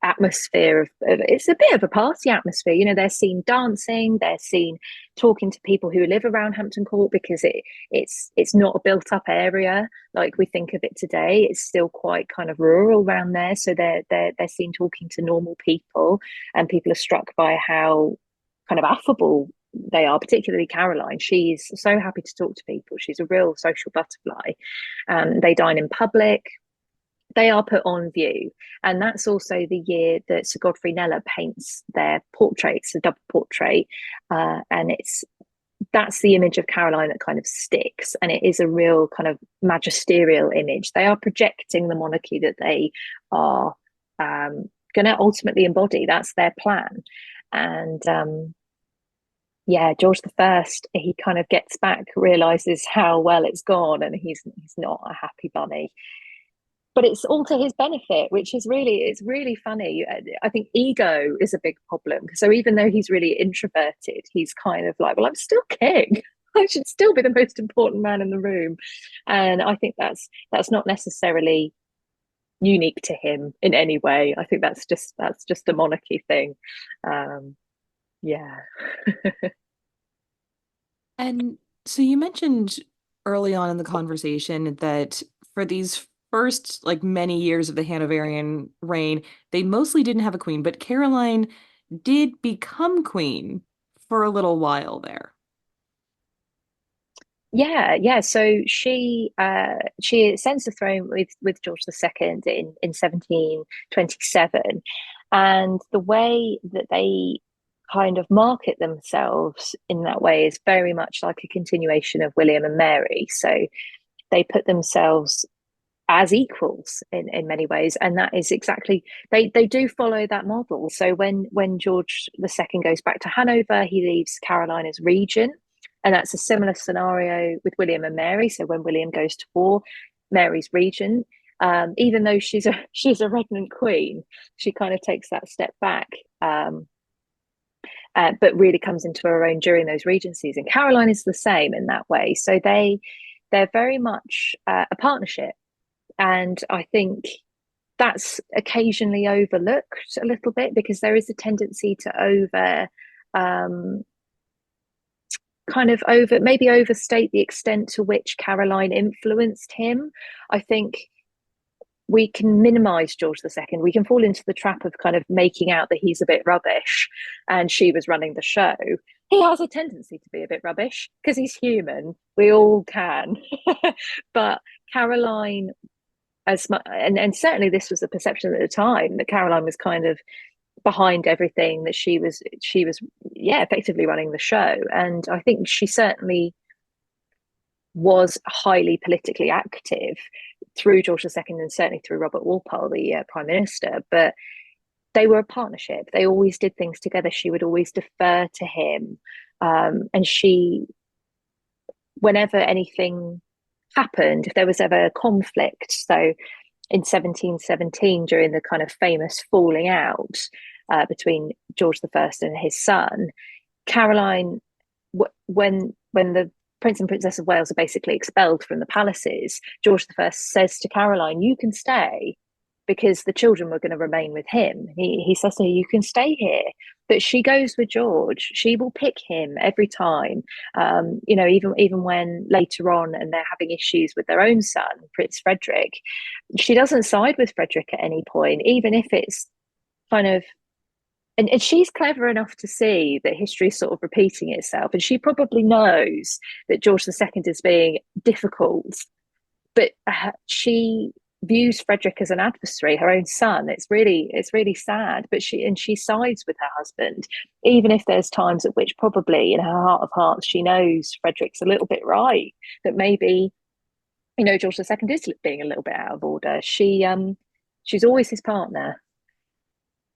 atmosphere of it's a bit of a party atmosphere. They're seen dancing, they're seen talking to people who live around Hampton Court, because it's not a built up area like we think of it today. It's still quite kind of rural around there, so they're seen talking to normal people, and people are struck by how kind of affable they are, particularly Caroline. She's so happy to talk to people. She's a real social butterfly. They dine in public, they are put on view. And that's also the year that Sir Godfrey Kneller paints their portraits, a double portrait. And that's the image of Caroline that kind of sticks. And it is a real kind of magisterial image. They are projecting the monarchy that they are going to ultimately embody. That's their plan. And yeah, George the First, he kind of gets back, realizes how well it's gone, and he's not a happy bunny. But it's all to his benefit, which is it's really funny. I think ego is a big problem. So even though he's really introverted, he's kind of like, well, I'm still king. I should still be the most important man in the room. And I think that's not necessarily unique to him in any way. I think that's just a monarchy thing. Um, yeah. And so you mentioned early on in the conversation that for these first like many years of the Hanoverian reign, they mostly didn't have a queen, but Caroline did become queen for a little while there. Yeah. So she ascends the throne with George II in 1727, and the way that they kind of market themselves in that way is very much like a continuation of William and Mary. So they put themselves as equals in many ways, and that is exactly, they do follow that model. So when George II goes back to Hanover, he leaves Caroline as regent, and that's a similar scenario with William and Mary. So when William goes to war, Mary's regent. Even though she's a regnant queen, she kind of takes that step back, but really comes into her own during those regencies. And Caroline is the same in that way. So they're very much a partnership, and I think that's occasionally overlooked a little bit, because there is a tendency to um, maybe overstate the extent to which Caroline influenced him. I think we can minimize George II. We can fall into the trap of kind of making out that he's a bit rubbish and she was running the show. He has a tendency to be a bit rubbish because he's human. We all can. But Caroline, and certainly this was the perception at the time, that Caroline was kind of behind everything, that she was yeah, effectively running the show. And I think she certainly was highly politically active through George II, and certainly through Robert Walpole, the Prime Minister. But they were a partnership. They always did things together. She would always defer to him. And whenever anything happened, if there was ever a conflict, so in 1717, during the kind of famous falling out between George I and his son, Caroline, when the Prince and Princess of Wales are basically expelled from the palaces, George I says to Caroline, "You can stay," because the children were going to remain with him. He says to her, "You can stay here." But she goes with George. She will pick him every time. Even when later on, and they're having issues with their own son, Prince Frederick, she doesn't side with Frederick at any point, even if it's kind of, and she's clever enough to see that history is sort of repeating itself, and she probably knows that George II is being difficult, but she views Frederick as an adversary, her own son. It's really sad, but she sides with her husband, even if there's times at which probably in her heart of hearts she knows Frederick's a little bit right, that maybe George II is being a little bit out of order. She's always his partner.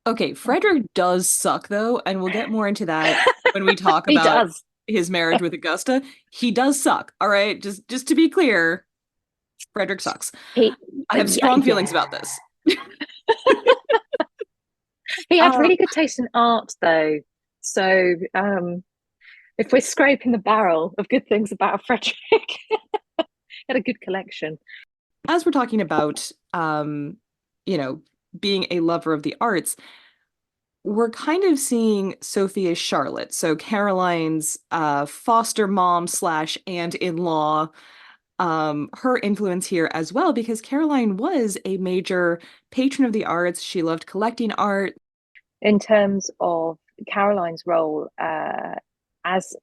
Okay, Frederick does suck though, and we'll get more into that when we talk He about does. his marriage with Augusta. He does suck. All right, just to be clear, Frederick sucks. He I have Yeah, strong feelings yeah. about this. He had Uh, really good taste in art, though. So if we're scraping the barrel of good things about Frederick, he had a good collection. as we're talking about, you know, being a lover of the arts, we're kind of seeing Sophie as Charlotte. So Caroline's foster mom slash aunt in law, her influence here as well, because Caroline was a major patron of the arts. She loved collecting art. In terms of Caroline's role as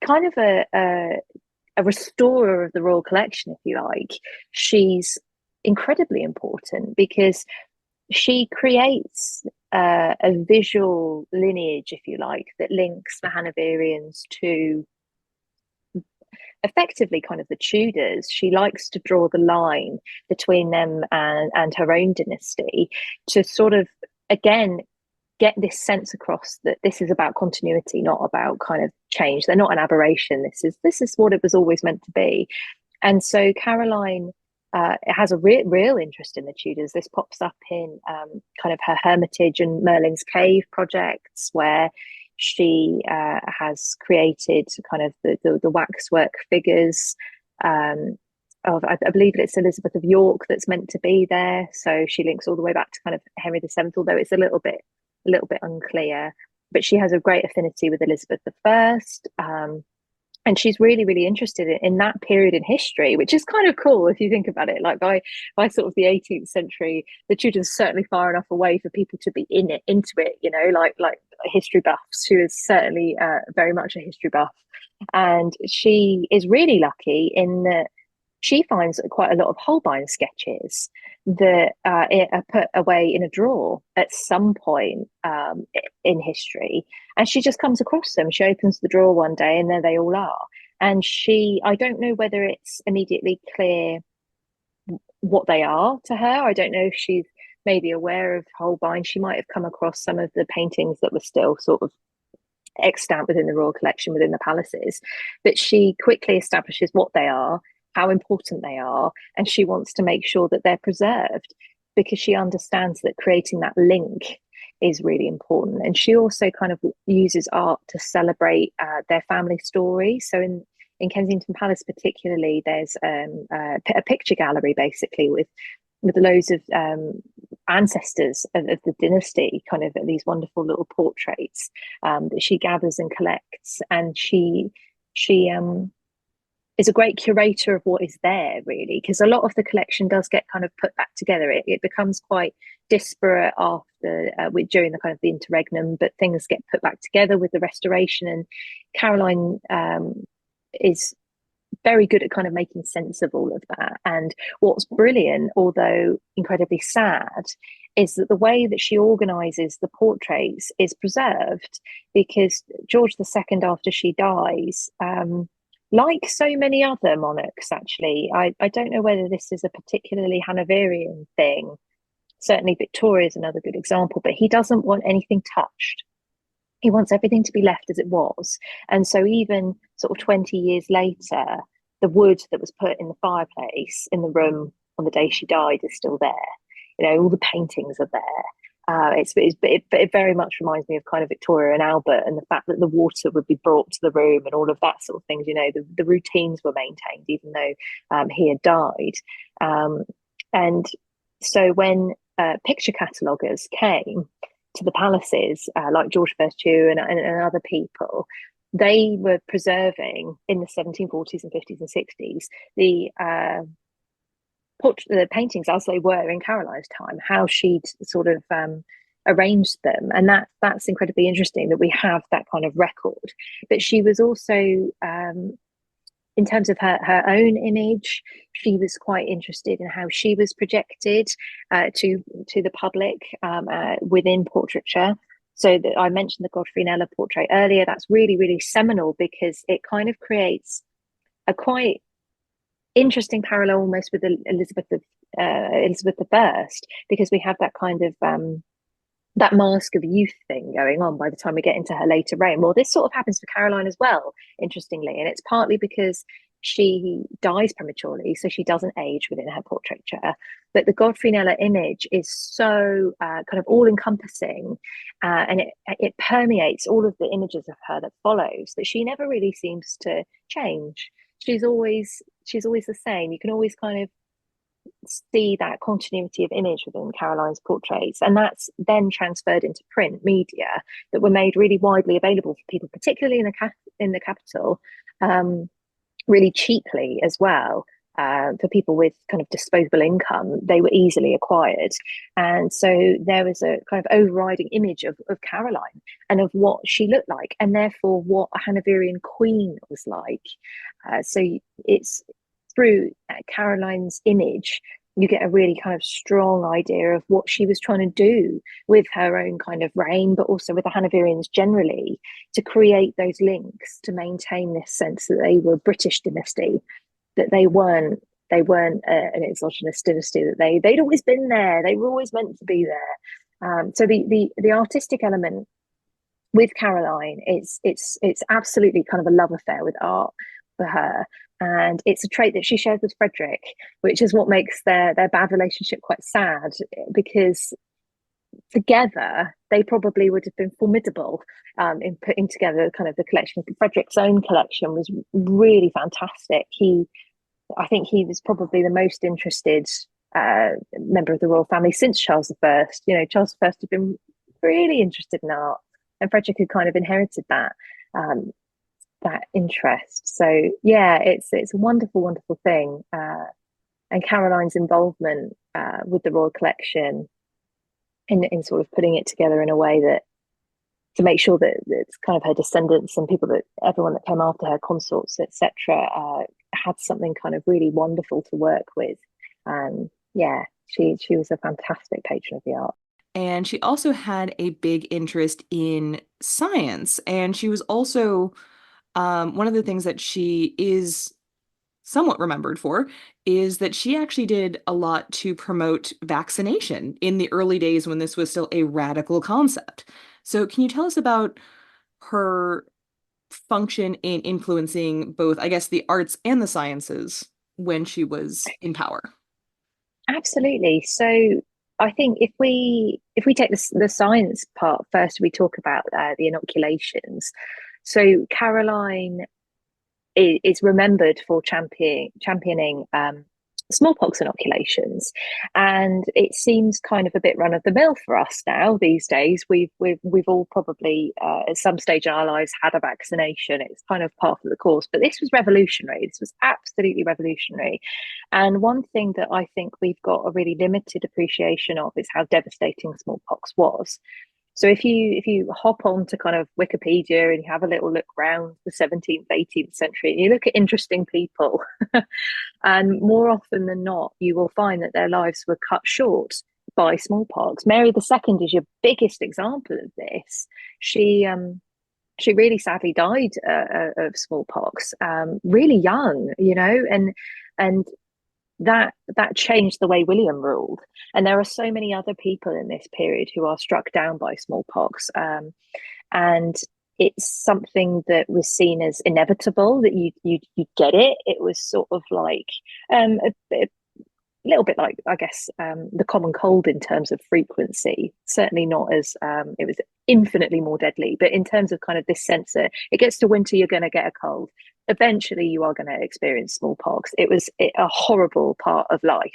kind of a restorer of the royal collection, if you like, she's incredibly important because she creates a visual lineage, if you like, that links the Hanoverians to effectively kind of the Tudors. She likes to draw the line between them and her own dynasty to sort of, again, get this sense across that this is about continuity, not about kind of change. They're not an aberration. This is what it was always meant to be. And so Caroline has a real interest in the Tudors. This pops up in kind of her Hermitage and Merlin's Cave projects, where she has created kind of the waxwork figures of, I believe it's Elizabeth of York that's meant to be there. So she links all the way back to kind of Henry VII, although it's a little bit unclear. But she has a great affinity with Elizabeth I. And she's really, really interested in that period in history, which is kind of cool if you think about it. Like by sort of the 18th century, the Tudors are certainly far enough away for people to be into it, you know, like history buffs. She is certainly very much a history buff. And she is really lucky in that she finds quite a lot of Holbein sketches that are put away in a drawer at some point in history. And she just comes across them. She opens the drawer one day and there they all are. And I don't know whether it's immediately clear what they are to her. I don't know if she's maybe aware of Holbein. She might have come across some of the paintings that were still sort of extant within the royal collection, within the palaces. But she quickly establishes what they are, how important they are, and she wants to make sure that they're preserved because she understands that creating that link is really important. And she also kind of uses art to celebrate their family story. So in Kensington Palace, particularly, there's a picture gallery basically with loads of ancestors of the dynasty, kind of these wonderful little portraits that she gathers and collects. And she is a great curator of what is there, really, because a lot of the collection does get kind of put back together. It becomes quite disparate after during the kind of the interregnum, but things get put back together with the restoration. And Caroline is very good at kind of making sense of all of that. And what's brilliant, although incredibly sad, is that the way that she organizes the portraits is preserved, because George II, after she dies, like so many other monarchs, actually, I don't know whether this is a particularly Hanoverian thing. Certainly, Victoria is another good example, but he doesn't want anything touched. He wants everything to be left as it was. And so, even sort of 20 years later, the wood that was put in the fireplace in the room on the day she died is still there. You know, all the paintings are there. It very much reminds me of kind of Victoria and Albert, and the fact that the water would be brought to the room and all of that sort of things. You know, the routines were maintained even though he had died. And so when picture cataloguers came to the palaces, like George Virtue and other people, they were preserving in the 1740s and 50s and 60s the paintings as they were in Caroline's time, how she'd sort of arranged them. And that's incredibly interesting that we have that kind of record. But she was also, in terms of her own image, she was quite interested in how she was projected to the public within portraiture. So that I mentioned the Godfrey Kneller portrait earlier. That's really, really seminal because it kind of creates a quite interesting parallel almost with Elizabeth I, because we have that kind of that mask of youth thing going on by the time we get into her later reign. Well, this sort of happens for Caroline as well, interestingly, and it's partly because she dies prematurely, so she doesn't age within her portraiture. But the Godfrey Kneller image is so kind of all-encompassing, and it permeates all of the images of her that follows, that she never really seems to change. She's always the same. You can always kind of see that continuity of image within Caroline's portraits, and that's then transferred into print media that were made really widely available for people, particularly in the capital, really cheaply as well. For people with kind of disposable income, they were easily acquired. And so there was a kind of overriding image of Caroline and of what she looked like, and therefore what a Hanoverian queen was like. So it's through Caroline's image you get a really kind of strong idea of what she was trying to do with her own kind of reign, but also with the Hanoverians generally, to create those links to maintain this sense that they were a British dynasty, that they weren't an exogenous dynasty, that they'd always been there, they were always meant to be there. So the artistic element with Caroline, it's absolutely kind of a love affair with art for her. And it's a trait that she shares with Frederick, which is what makes their bad relationship quite sad, because together they probably would have been formidable in putting together kind of the collection. Frederick's own collection was really fantastic. I think he was probably the most interested member of the royal family since Charles I. Charles I had been really interested in art, and Frederick had kind of inherited um, that interest. So yeah, it's a wonderful, wonderful thing. And Caroline's involvement with the royal collection in sort of putting it together in a way that to make sure that it's kind of her descendants and people that everyone that came after her, consorts, etc., had something kind of really wonderful to work with. Yeah, she was a fantastic patron of the art. And she also had a big interest in science. And she was also one of the things that she is somewhat remembered for is that she actually did a lot to promote vaccination in the early days when this was still a radical concept. So, can you tell us about her function in influencing both, I guess, the arts and the sciences when she was in power? Absolutely. So I think if we take the science part first, we talk about the inoculations. So Caroline is remembered for championing smallpox inoculations, and it seems kind of a bit run of the mill for us now these days. We've all probably at some stage in our lives had a vaccination. It's kind of part of the course, but this was revolutionary. This was absolutely revolutionary, and one thing that I think we've got a really limited appreciation of is how devastating smallpox was. So if you hop on to kind of Wikipedia and you have a little look around the 17th, 18th century, and you look at interesting people, and more often than not, you will find that their lives were cut short by smallpox. Mary II is your biggest example of this. She really sadly died of smallpox, really young, and that changed the way William ruled. And there are so many other people in this period who are struck down by smallpox, and it's something that was seen as inevitable that you get it. It was sort of like a little bit like, I guess, the common cold in terms of frequency. Certainly not as it was infinitely more deadly, but in terms of kind of this sense that it gets to winter, you're going to get a cold. Eventually, you are going to experience smallpox. It was a horrible part of life.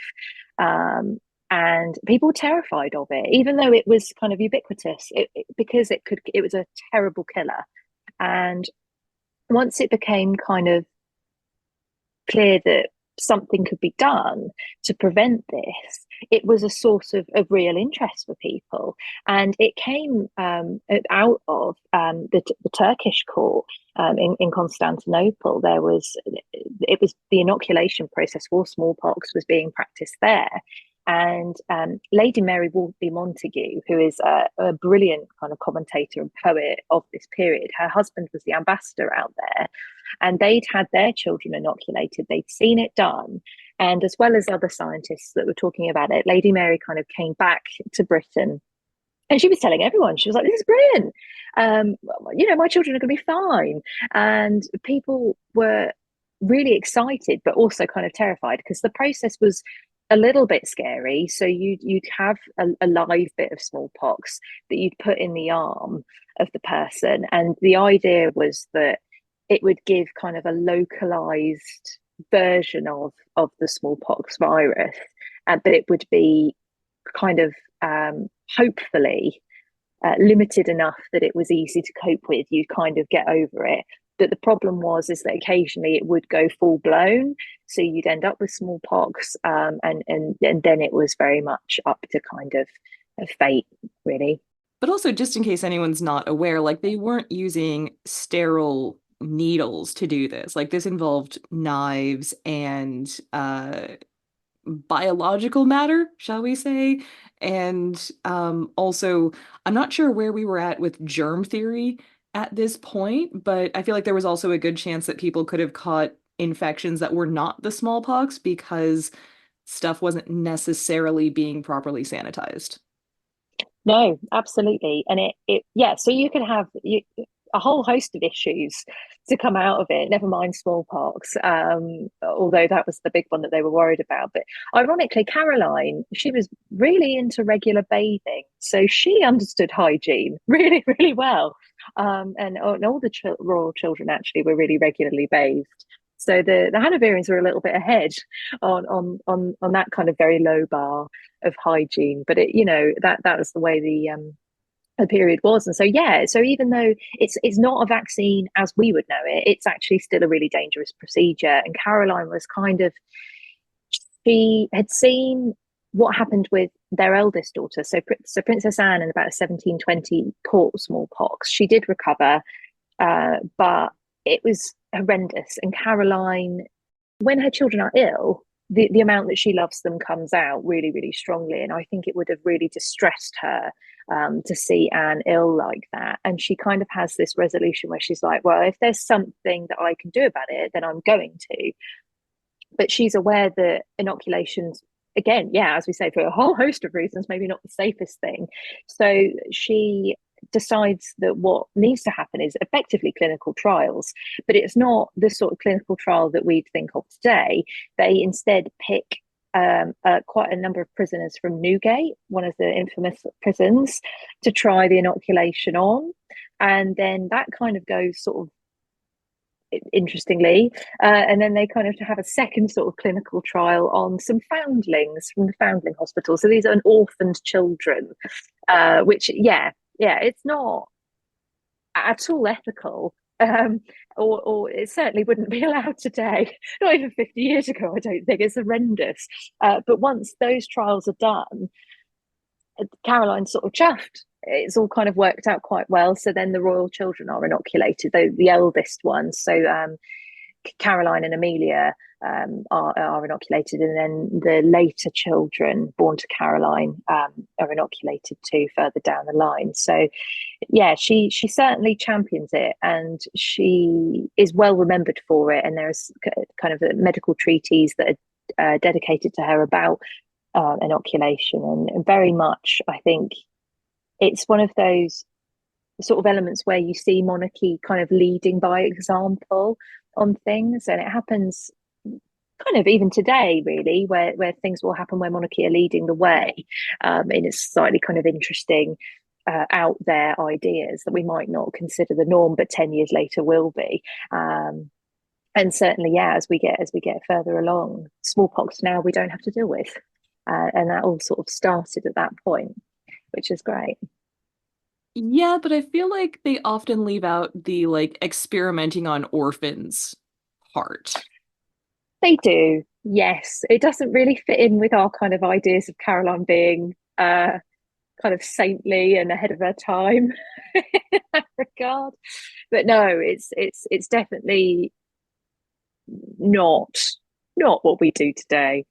And people were terrified of it, even though it was kind of ubiquitous, because it was a terrible killer. And once it became kind of clear that something could be done to prevent this, it was a source of real interest for people. And it came out of the Turkish court in Constantinople. It was the inoculation process for smallpox was being practiced there. And Lady Mary Wortley Montagu, who is a brilliant kind of commentator and poet of this period, her husband was the ambassador out there, and they'd had their children inoculated. They'd seen it done. And as well as other scientists that were talking about it, Lady Mary kind of came back to Britain, and she was telling everyone, she was like, this is brilliant. Um, my children are going to be fine. And people were really excited, but also kind of terrified because the process was a little bit scary. So you'd have a live bit of smallpox that you'd put in the arm of the person. And the idea was that it would give kind of a localized version of the smallpox virus, but it would be kind of hopefully limited enough that it was easy to cope with. You kind of get over it. But the problem is that occasionally it would go full blown, so you'd end up with smallpox, and then it was very much up to kind of fate, really. But also, just in case anyone's not aware, like they weren't using sterile needles to do this. Like this involved knives and biological matter, shall we say? And also, I'm not sure where we were at with germ theory at this point, but I feel like there was also a good chance that people could have caught infections that were not the smallpox because stuff wasn't necessarily being properly sanitized. No, absolutely. And yeah, so you could have a whole host of issues to come out of it, never mind smallpox, although that was the big one that they were worried about. But ironically, Caroline, she was really into regular bathing. So she understood hygiene really, really well. And all the royal children actually were really regularly bathed. So the Hanoverians were a little bit ahead on that kind of very low bar of hygiene. But that was the way the period was. And so yeah, so even though it's not a vaccine as we would know it, it's actually still a really dangerous procedure. And Caroline was kind of, she had seen what happened with their eldest daughter. So Princess Anne in about 1720 caught smallpox. She did recover, but it was horrendous. And Caroline, when her children are ill, the amount that she loves them comes out really, really strongly. And I think it would have really distressed her to see Anne ill like that. And she kind of has this resolution where she's like, well, if there's something that I can do about it, then I'm going to. But she's aware that inoculations, again, yeah, as we say, for a whole host of reasons, maybe not the safest thing. So she decides that what needs to happen is effectively clinical trials, but it's not the sort of clinical trial that we'd think of today. They instead pick quite a number of prisoners from Newgate, one of the infamous prisons, to try the inoculation on. And then that kind of goes sort of interestingly. And then they kind of have a second sort of clinical trial on some foundlings from the foundling hospital. So these are orphaned children, which, yeah, it's not at all ethical. Or it certainly wouldn't be allowed today. Not even 50 years ago, I don't think. It's horrendous. But once those trials are done, Caroline's sort of chuffed. It's all kind of worked out quite well. So then the royal children are inoculated, the eldest ones. So Caroline and Amelia are inoculated, and then the later children born to Caroline are inoculated too further down the line. So yeah, she certainly champions it, and she is well remembered for it. And there's kind of a medical treatise that are dedicated to her about inoculation, and very much, I think it's one of those sort of elements where you see monarchy kind of leading by example on things, and it happens kind of even today, really, where things will happen where monarchy are leading the way in its slightly kind of interesting, out there ideas that we might not consider the norm, but 10 years later will be. And certainly, yeah, as we get further along, smallpox now we don't have to deal with, and that all sort of started at that point, which is great. Yeah, but I feel like they often leave out the like experimenting on orphans part. They do, yes. It doesn't really fit in with our kind of ideas of Caroline being kind of saintly and ahead of her time in that regard. But no, it's definitely not not what we do today,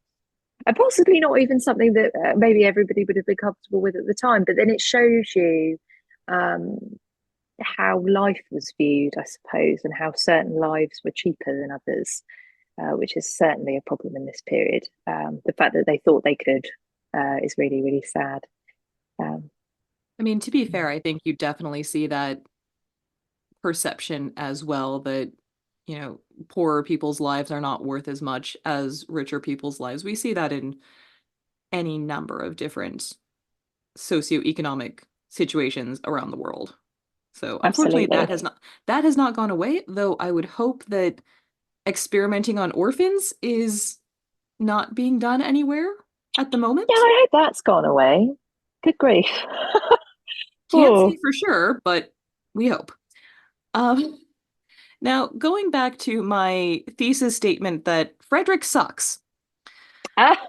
and possibly not even something that maybe everybody would have been comfortable with at the time. But then it shows you um, how life was viewed, I suppose, and how certain lives were cheaper than others, which is certainly a problem in this period. The fact that they thought they could is really, really sad. Um, I mean, to be fair, I think you definitely see that perception as well that, poorer people's lives are not worth as much as richer people's lives. We see that in any number of different socioeconomic situations around the world. So unfortunately Absolutely. that has not gone away, though I would hope that experimenting on orphans is not being done anywhere at the Yeah, moment. I hope that's gone away. Good grief. Can't Oh, say for sure, but we hope. Um, Now, going back to my thesis statement that Frederick sucks. ah,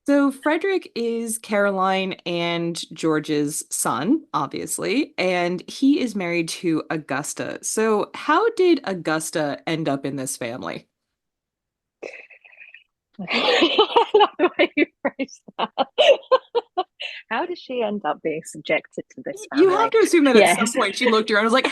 So, Frederick is Caroline and George's son, obviously, and he is married to Augusta. So, how did Augusta end up in this family? I love the way you phrase that. How does she end up being subjected to this You have family? to assume that at some Yes. point she looked around and was like,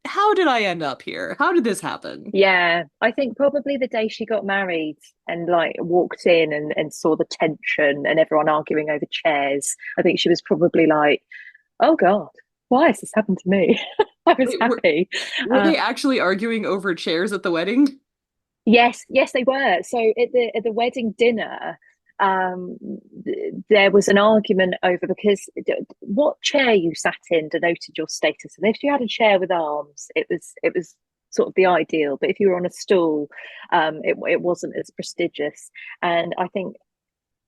how did I end up here? How did this happen? Yeah, I think probably the day she got married and like walked in and saw the tension and everyone arguing over chairs, I think she was probably like, oh God, why has this happened to me? I was Wait, happy. were Uh, they actually arguing over chairs at the wedding? yes, yes, they were. So at the wedding dinner, there was an argument over because what chair you sat in denoted your status, and if you had a chair with arms, it was sort of the ideal. But if you were on a stool, it wasn't as prestigious. And I think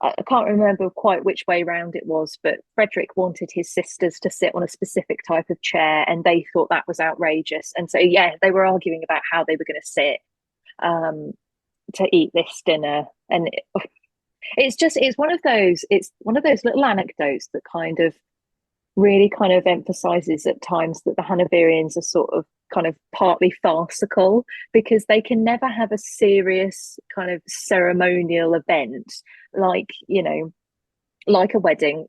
I can't remember quite which way round it was, but Frederick wanted his sisters to sit on a specific type of chair, and they thought that was outrageous. And so, yeah, they were arguing about how they were going to sit um, to eat this dinner, and it's one of those little anecdotes that kind of really kind of emphasizes at times that the Hanoverians are sort of kind of partly farcical because they can never have a serious kind of ceremonial event like like a wedding,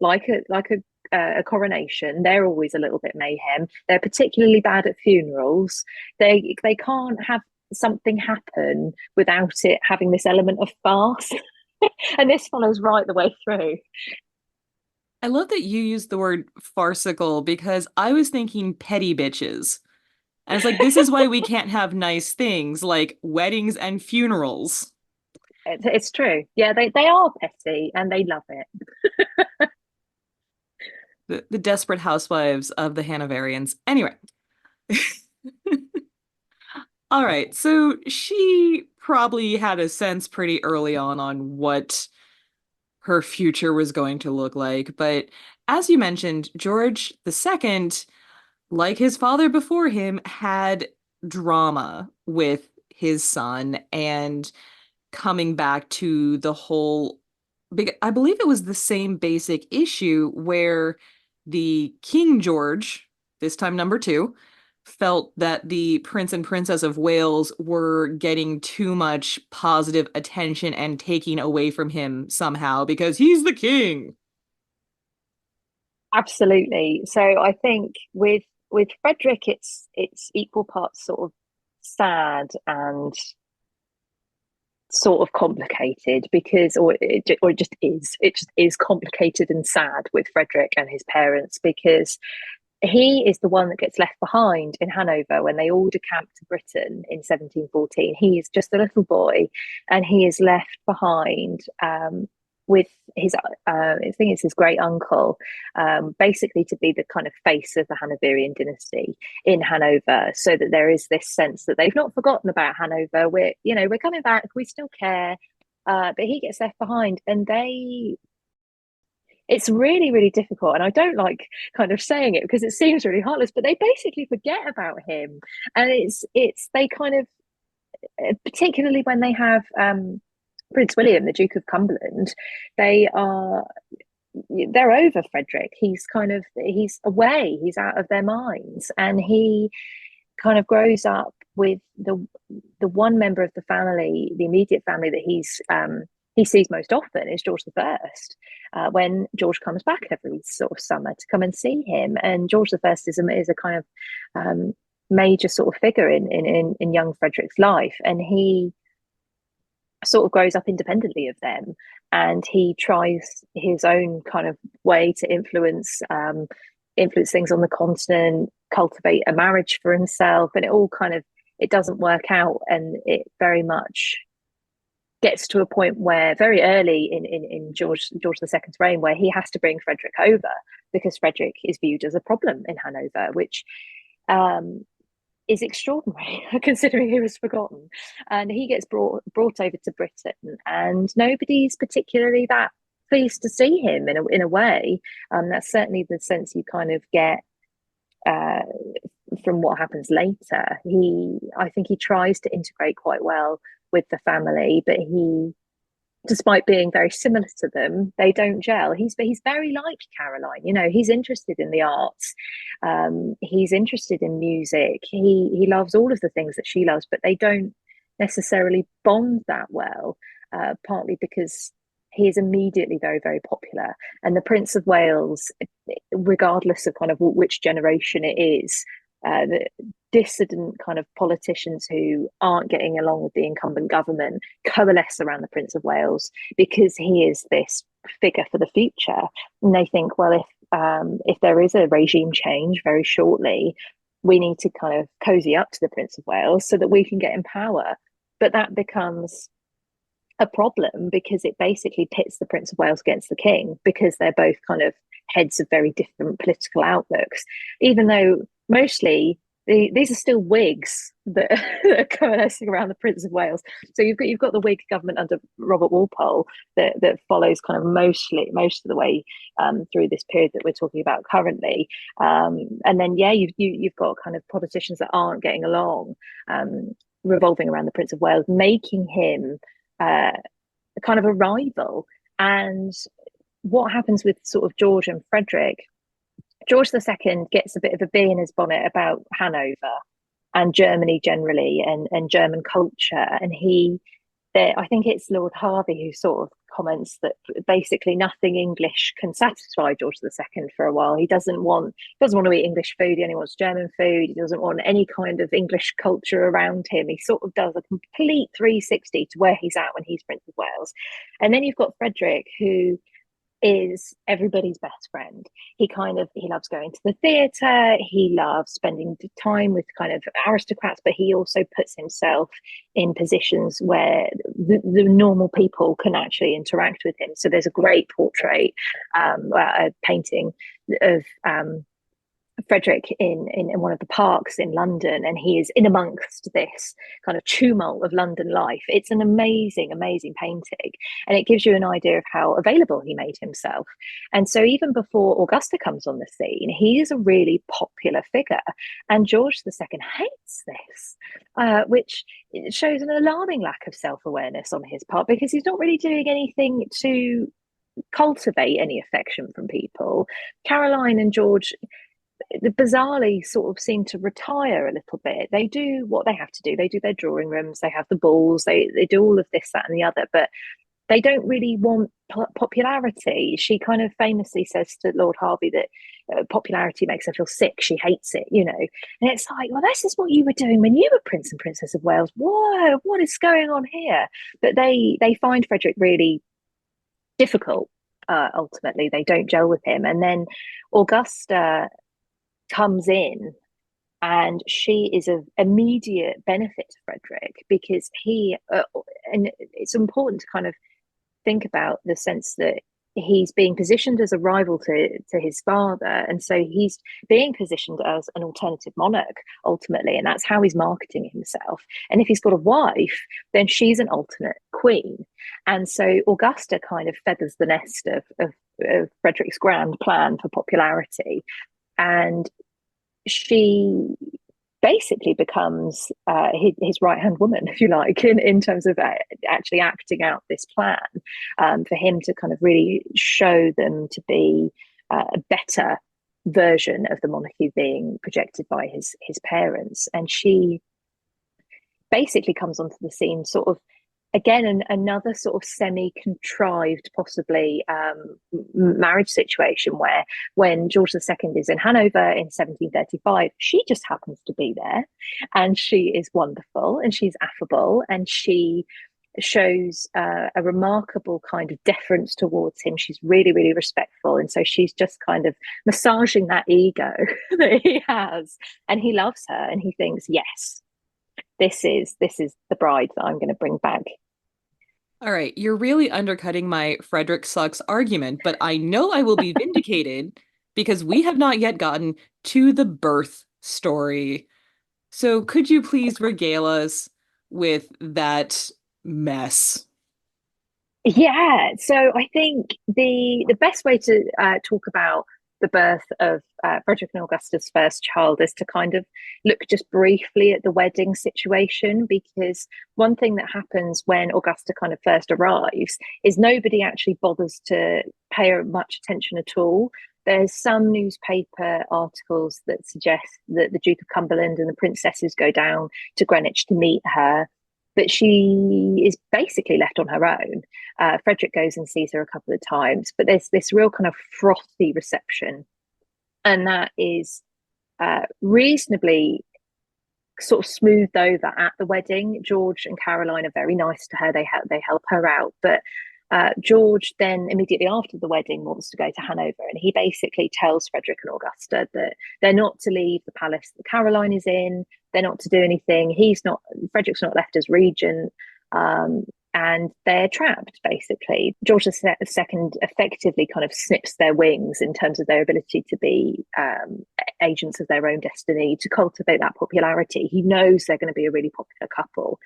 a coronation. They're always a little bit mayhem. They're particularly bad at funerals. They can't have something happen without it having this element of farce. And this follows right the way through. I love that you used the word farcical because I was thinking petty bitches. And it's like, this is why we can't have nice things like weddings and funerals. It's true. Yeah, they are petty and they love it. The desperate housewives of the Hanoverians. Anyway, all right. So she probably had a sense pretty early on what her future was going to look like. But as you mentioned, George II, like his father before him, had drama with his son and coming back to the whole I believe it was the same basic issue where the King George, this time number two, felt that the Prince and Princess of Wales were getting too much positive attention and taking away from him somehow because he's the king. Absolutely. So I think with Frederick, it's equal parts sort of sad and sort of complicated because or it just is complicated and sad with Frederick and his parents because he is the one that gets left behind in Hanover when they all decamp to Britain in 1714. He is just a little boy, and he is left behind with his, I think it's his great uncle, basically to be the kind of face of the Hanoverian dynasty in Hanover, so that there is this sense that they've not forgotten about Hanover. We're coming back. We still care. But he gets left behind, and it's really really difficult, and I don't like kind of saying it because it seems really heartless, but they basically forget about him. And it's they kind of, particularly when they have Prince William, the Duke of Cumberland, they are they're over Frederick. He's away, he's out of their minds, and he kind of grows up with the one member of the family, the immediate family, that he sees most often is George the First. When George comes back every sort of summer to come and see him, and George the First is a kind of major sort of figure in young Frederick's life, and he sort of grows up independently of them, and he tries his own kind of way to influence things on the continent, cultivate a marriage for himself, and it doesn't work out, and it very much gets to a point where very early in George II's reign, where he has to bring Frederick over because Frederick is viewed as a problem in Hanover, which um, is extraordinary considering he was forgotten. And he gets brought over to Britain, and nobody's particularly that pleased to see him in a way. That's certainly the sense you kind of get uh, from what happens later. I think he tries to integrate quite well with the family, but despite being very similar to them, they don't gel. He's very like Caroline. He's interested in the arts. He's interested in music. He loves all of the things that she loves, but they don't necessarily bond that well. partly because he is immediately very, very popular. And the Prince of Wales, regardless of kind of which generation it is, the dissident kind of politicians who aren't getting along with the incumbent government coalesce around the Prince of Wales because he is this figure for the future. And they think, well, if there is a regime change very shortly, we need to kind of cozy up to the Prince of Wales so that we can get in power. But that becomes a problem because it basically pits the Prince of Wales against the King because they're both kind of heads of very different political outlooks, even though mostly these are still Whigs that are coalescing around the Prince of Wales. So you've got the Whig government under Robert Walpole that follows kind of most of the way through this period that we're talking about currently, and then you've got kind of politicians that aren't getting along, revolving around the Prince of Wales, making him uh, kind of a rival. And what happens with sort of George and Frederick? George II gets a bit of a bee in his bonnet about Hanover and Germany generally, and German culture. And I think it's Lord Harvey who sort of comments that basically nothing English can satisfy George II for a while. He doesn't want to eat English food. He only wants German food. He doesn't want any kind of English culture around him. He sort of does a complete 360 to where he's at when he's Prince of Wales. And then you've got Frederick, who is everybody's best friend. He loves going to the theatre, he loves spending time with kind of aristocrats, but he also puts himself in positions where the normal people can actually interact with him. So there's a great portrait, a painting of Frederick in one of the parks in London, and he is in amongst this kind of tumult of London life. It's an amazing, amazing painting, and it gives you an idea of how available he made himself. And so, even before Augusta comes on the scene, he is a really popular figure, and George II hates this, which shows an alarming lack of self-awareness on his part because he's not really doing anything to cultivate any affection from people. Caroline and George bizarrely sort of seem to retire a little bit. They do what they have to do. They do their drawing rooms, they have the balls, they do all of this, that, and the other, but they don't really want popularity. She kind of famously says to Lord Harvey that popularity makes her feel sick. She hates it, you know. And it's like, well, this is what you were doing when you were Prince and Princess of Wales. What is going on here? But they find Frederick really difficult. Ultimately, they don't gel with him, and then Augusta comes in, and she is of immediate benefit to Frederick because and it's important to kind of think about the sense that he's being positioned as a rival to his father, and so he's being positioned as an alternative monarch ultimately, and that's how he's marketing himself. And if he's got a wife, then she's an alternate queen, and so Augusta kind of feathers the nest of Frederick's grand plan for popularity, and she basically becomes his right hand woman, if you like, in terms of actually acting out this plan, for him to kind of really show them to be a better version of the monarchy being projected by his parents. And she basically comes onto the scene sort of again another sort of semi-contrived possibly marriage situation where when George II is in Hanover in 1735, she just happens to be there, and she is wonderful and she's affable and she shows a remarkable kind of deference towards him. She's really, really respectful, and so she's just kind of massaging that ego that he has, and he loves her and he thinks, yes, this is the bride that I'm going to bring back. All right, you're really undercutting my Frederick sucks argument, but I know I will be vindicated because we have not yet gotten to the birth story. So could you please regale us with that mess? Yeah, so I think the best way to talk about the birth of Frederick and Augusta's first child is to kind of look just briefly at the wedding situation, because one thing that happens when Augusta kind of first arrives is nobody actually bothers to pay her much attention at all. There's some newspaper articles that suggest that the Duke of Cumberland and the princesses go down to Greenwich to meet her, but she is basically left on her own. Frederick goes and sees her a couple of times, but there's this real kind of frothy reception, and that is reasonably sort of smoothed over at the wedding. George and Caroline are very nice to her. They help her out, but George then immediately after the wedding wants to go to Hanover, and he basically tells Frederick and Augusta that they're not to leave the palace that Caroline is in. They're not to do anything. He's not. Frederick's not left as regent. And they're trapped basically. George II effectively kind of snips their wings in terms of their ability to be agents of their own destiny, to cultivate that popularity. He knows they're going to be a really popular couple,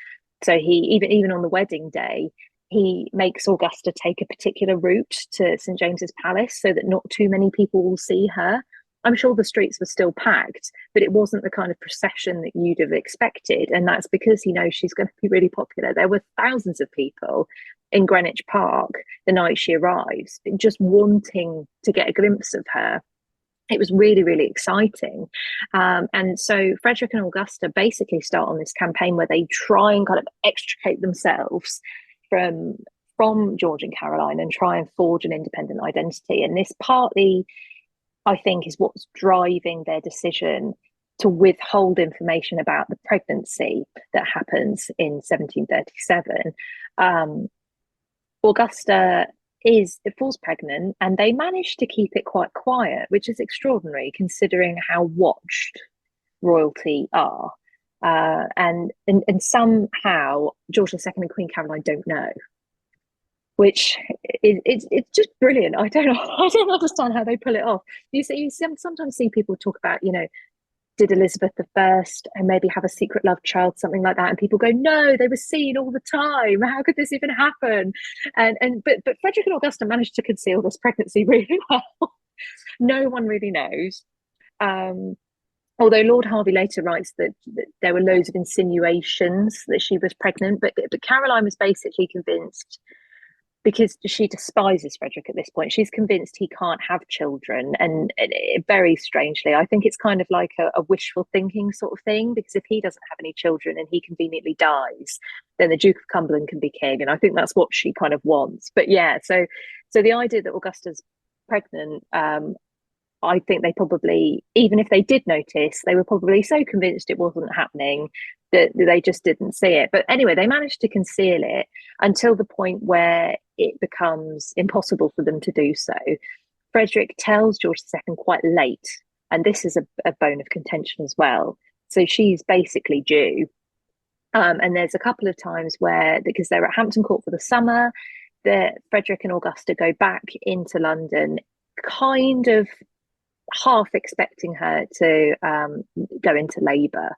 so he even on the wedding day, he makes Augusta take a particular route to St James's Palace so that not too many people will see her. I'm sure the streets were still packed, but it wasn't the kind of procession that you'd have expected. And that's because he knows she's going to be really popular. There were thousands of people in Greenwich Park the night she arrives, just wanting to get a glimpse of her. It was really, really exciting. And so Frederick and Augusta basically start on this campaign where they try and kind of extricate themselves from George and Caroline and try and forge an independent identity. And this partly, I think, is what's driving their decision to withhold information about the pregnancy that happens in 1737. Augusta falls pregnant, and they manage to keep it quite quiet, which is extraordinary considering how watched royalty are. And somehow George II and Queen Caroline don't know, which it's just brilliant. I don't understand how they pull it off. You sometimes see people talk about, did Elizabeth I and maybe have a secret love child, something like that, and people go, no, they were seen all the time. How could this even happen? But Frederick and Augusta managed to conceal this pregnancy really well. No one really knows. Although Lord Harvey later writes that there were loads of insinuations that she was pregnant, but Caroline was basically convinced, because she despises Frederick at this point. She's convinced he can't have children. And very strangely, I think it's kind of like a wishful thinking sort of thing, because if he doesn't have any children and he conveniently dies, then the Duke of Cumberland can be king. And I think that's what she kind of wants. But yeah, so the idea that Augusta's pregnant, I think they probably, even if they did notice, they were probably so convinced it wasn't happening that they just didn't see it. But anyway, they managed to conceal it until the point where it becomes impossible for them to do so. Frederick tells George II quite late, and this is a bone of contention as well. So she's basically due. And there's a couple of times where, because they're at Hampton Court for the summer, that Frederick and Augusta go back into London, kind of half expecting her to go into labour.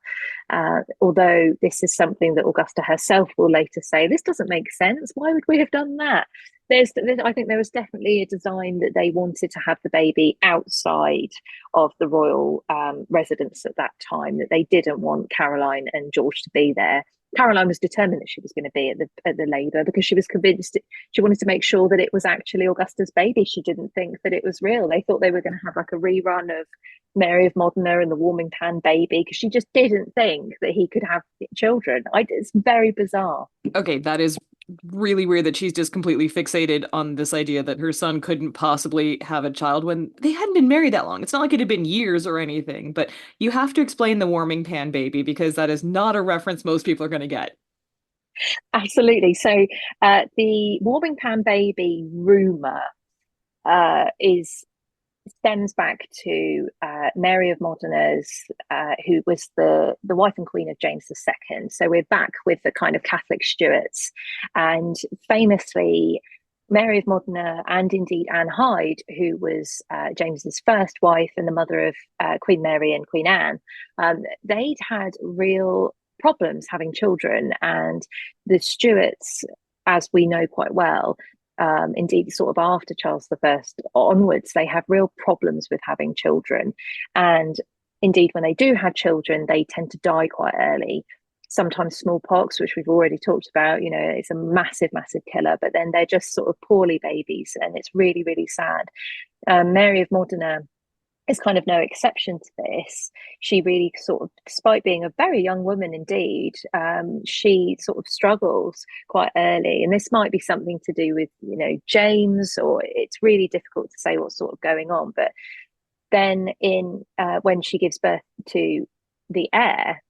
Although this is something that Augusta herself will later say, this doesn't make sense. Why would we have done that? I think there was definitely a design that they wanted to have the baby outside of the royal residence at that time, that they didn't want Caroline and George to be there. Caroline was determined that she was going to be at the labour, because she was convinced, she wanted to make sure that it was actually Augusta's baby. She didn't think that it was real. They thought they were going to have like a rerun of Mary of Modena and the warming pan baby, because she just didn't think that he could have children. It's very bizarre. Okay, that is really weird that she's just completely fixated on this idea that her son couldn't possibly have a child when they hadn't been married that long. It's not like it had been years or anything, but you have to explain the warming pan baby, because that is not a reference most people are going to get. Absolutely. So the warming pan baby rumor is stems back to Mary of Modena's, who was the wife and queen of James II. So we're back with the kind of Catholic Stuarts. And famously, Mary of Modena, and indeed Anne Hyde, who was James's first wife and the mother of Queen Mary and Queen Anne, they'd had real problems having children. And the Stuarts, as we know quite well, indeed sort of after Charles I onwards, they have real problems with having children. And indeed, when they do have children, they tend to die quite early. Sometimes smallpox, which we've already talked about, it's a massive, massive killer, but then they're just sort of poorly babies, and it's really, really sad. Mary of Modena is kind of no exception to this. She really sort of, despite being a very young woman indeed, she sort of struggles quite early. And this might be something to do with, James, or it's really difficult to say what's sort of going on. But then in when she gives birth to the heir,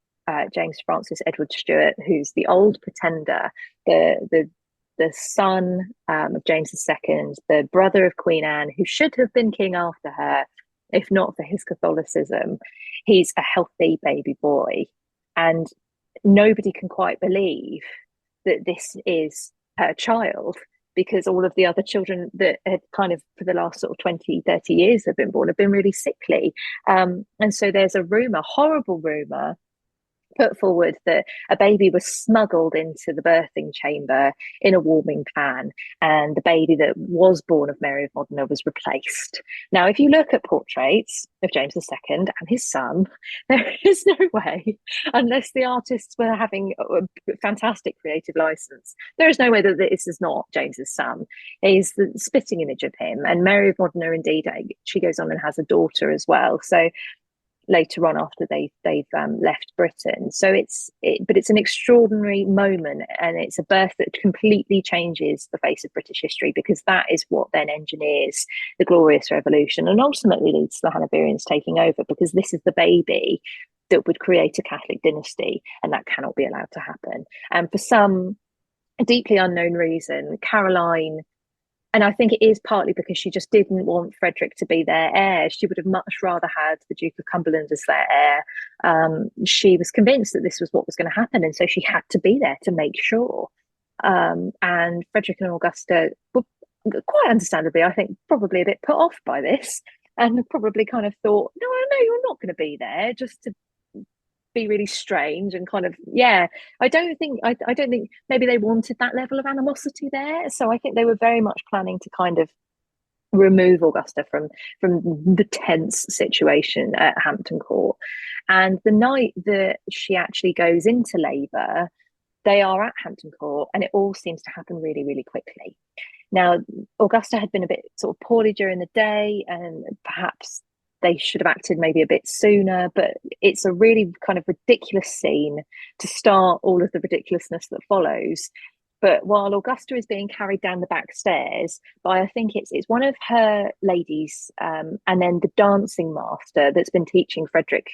James Francis Edward Stuart, who's the old pretender, the son of James II, the brother of Queen Anne, who should have been king after her, if not for his Catholicism. He's a healthy baby boy, and nobody can quite believe that this is her child, because all of the other children that had kind of for the last sort of 20, 30 years have been born have been really sickly. And so there's a rumor, horrible rumor, put forward that a baby was smuggled into the birthing chamber in a warming pan, and the baby that was born of Mary of Modena was replaced. Now, if you look at portraits of James II and his son, there is no way, unless the artists were having a fantastic creative license, there is no way that this is not James's son. He's the spitting image of him. And Mary of Modena, indeed, she goes on and has a daughter as well. So later on, after they've left Britain. So but it's an extraordinary moment, and it's a birth that completely changes the face of British history, because that is what then engineers the Glorious Revolution and ultimately leads to the Hanoverians taking over, because this is the baby that would create a Catholic dynasty, and that cannot be allowed to happen. And for some deeply unknown reason, Caroline, and I think it is partly because she just didn't want Frederick to be their heir. She would have much rather had the Duke of Cumberland as their heir. She was convinced that this was what was going to happen, and so she had to be there to make sure. And Frederick and Augusta were quite understandably, I think, probably a bit put off by this, and probably kind of thought, no, no, you're not going to be there, just to be really strange and kind of, yeah. I don't think maybe they wanted that level of animosity there, so I think they were very much planning to kind of remove Augusta from the tense situation at Hampton Court. And the night that she actually goes into labour, they are at Hampton Court, and it all seems to happen really, really quickly. Now, Augusta had been a bit sort of poorly during the day, and perhaps they should have acted maybe a bit sooner, but it's a really kind of ridiculous scene to start all of the ridiculousness that follows. But while Augusta is being carried down the back stairs by, I think it's one of her ladies, and then the dancing master that's been teaching Frederick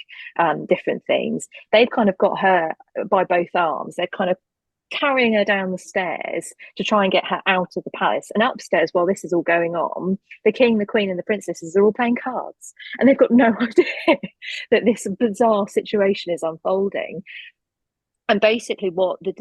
different things, they've kind of got her by both arms. They're kind of carrying her down the stairs to try and get her out of the palace. And upstairs, while this is all going on, the king, the queen, and the princesses are all playing cards, and they've got no idea that this bizarre situation is unfolding. And basically, what the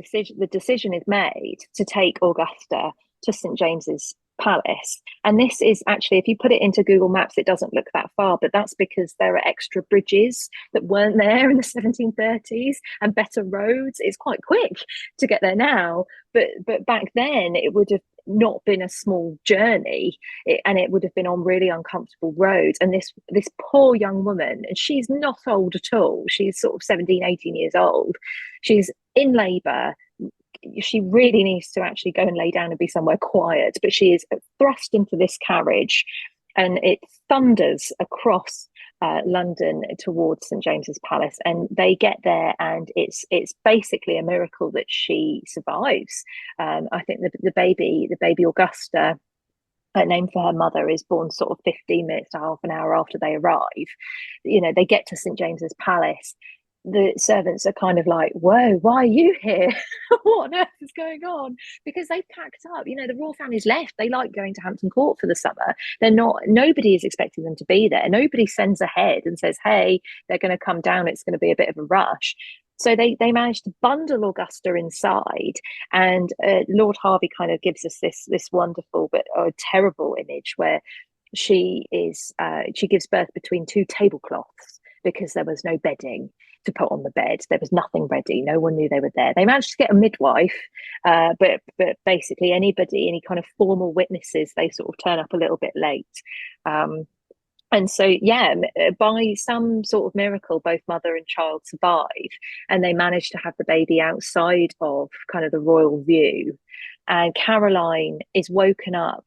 decision is made to take Augusta to St James's Palace. And this is actually, if you put it into Google Maps, it doesn't look that far, but that's because there are extra bridges that weren't there in the 1730s and better roads. It's quite quick to get there now, but back then it would have not been a small journey, and it would have been on really uncomfortable roads. And this poor young woman, and she's not old at all, she's sort of 17, 18 years old, she's in labor, she really needs to actually go and lay down and be somewhere quiet, but she is thrust into this carriage, and it thunders across London towards St James's Palace, and they get there, and it's basically a miracle that she survives. I think the baby Augusta, named for her mother, is born sort of 15 minutes to half an hour after they arrive. They get to St James's Palace. The servants are kind of like, whoa, why are you here? What on earth is going on? Because they've packed up. The royal family's left. They like going to Hampton Court for the summer. Nobody is expecting them to be there. Nobody sends ahead and says, hey, they're going to come down, it's going to be a bit of a rush. So they managed to bundle Augusta inside, and Lord Harvey kind of gives us this wonderful but terrible image where she gives birth between two tablecloths, because there was no bedding to put on the bed. There was nothing ready. No one knew they were there. They managed to get a midwife, but basically any kind of formal witnesses, they sort of turn up a little bit late. And so, yeah, by some sort of miracle, both mother and child survive, and they manage to have the baby outside of kind of the royal view. And Caroline is woken up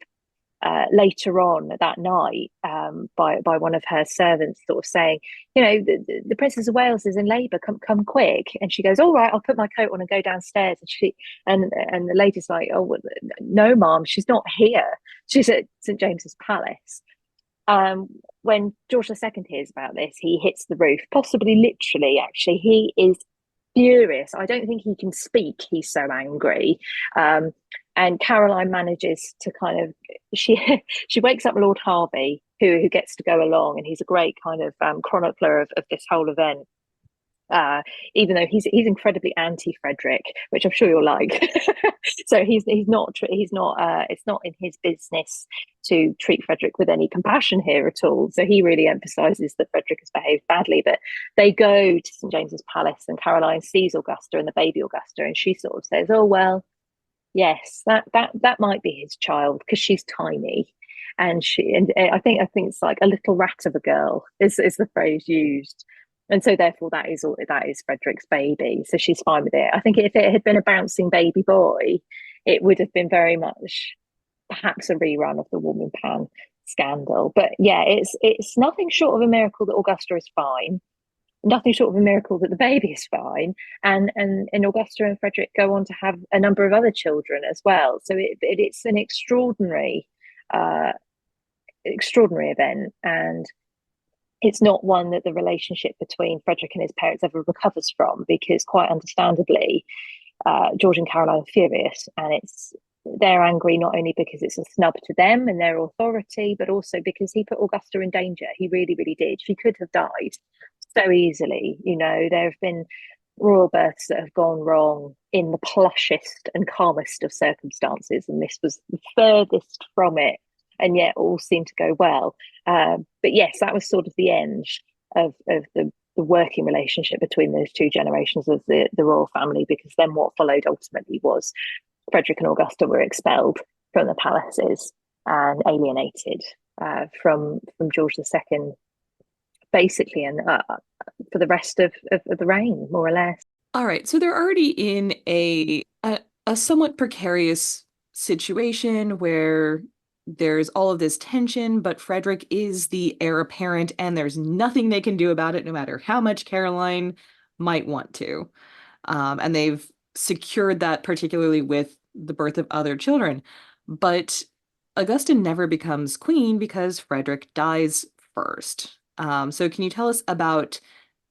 later on that night, by one of her servants, sort of saying, the Princess of Wales is in labour. Come quick. And she goes, all right, I'll put my coat on and go downstairs. And the lady's like, oh well, no, ma'am, she's not here. She's at St James's Palace. Um, when George II hears about this, he hits the roof, possibly literally. Actually, he is furious. I don't think he can speak. He's so angry. Um, and Caroline manages to kind of she she wakes up Lord Harvey, who gets to go along, and he's a great kind of chronicler of this whole event. uh, Even though he's incredibly anti Frederick, which I'm sure you'll like. So he's not it's not in his business to treat Frederick with any compassion here at all. So he really emphasises that Frederick has behaved badly. But they go to St James's Palace, and Caroline sees Augusta and the baby Augusta, and she sort of says, "Oh well, yes, that might be his child because she's tiny." And I think it's like a little rat of a girl is the phrase used, and so therefore that is Frederick's baby. So she's fine with it. I think if it had been a bouncing baby boy, it would have been very much perhaps a rerun of the Woman Pan scandal. But yeah, it's nothing short of a miracle that Augusta is fine. Nothing short of a miracle that the baby is fine, and Augusta and Frederick go on to have a number of other children as well. So it's an uh, extraordinary event, and it's not one that the relationship between Frederick and his parents ever recovers from, because quite understandably, George and Caroline are furious, and they're angry not only because it's a snub to them and their authority, but also because he put Augusta in danger. He really, really did. She could have died so easily. There have been royal births that have gone wrong in the plushest and calmest of circumstances, and this was the furthest from it, and yet all seemed to go well. But yes, that was sort of the end of the working relationship between those two generations of the royal family, because then what followed ultimately was Frederick and Augusta were expelled from the palaces and alienated from George II, basically, and for the rest of the reign, more or less. All right, so they're already in a somewhat precarious situation where there's all of this tension, but Frederick is the heir apparent, and there's nothing they can do about it, no matter how much Caroline might want to. And they've secured that, particularly with the birth of other children. But Augusta never becomes queen because Frederick dies first. So can you tell us about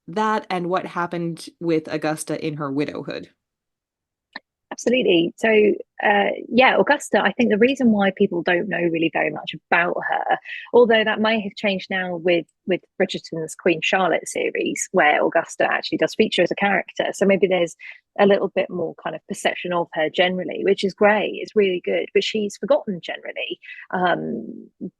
that and what happened with Augusta in her widowhood? Absolutely. So, yeah, Augusta, I think the reason why people don't know really very much about her, although that may have changed now with Bridgerton's Queen Charlotte series, where Augusta actually does feature as a character. So maybe there's a little bit more kind of perception of her generally, which is great. It's really good. But she's forgotten generally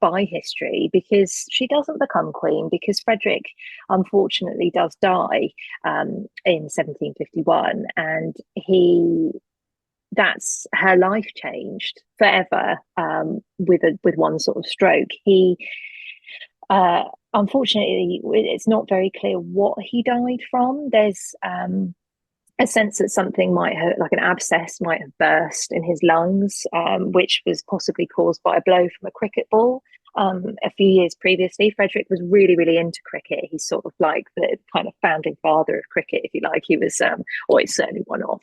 by history, because she doesn't become queen, because Frederick unfortunately does die in 1751, and he that's her life changed forever, with one sort of stroke. He Unfortunately, it's not very clear what he died from. There's a sense that something might have, like an abscess, might have burst in his lungs, which was possibly caused by a blow from a cricket ball. A few years previously, Frederick was really, really into cricket. He's sort of like the kind of founding father of cricket, if you like. He was, or he's certainly one of.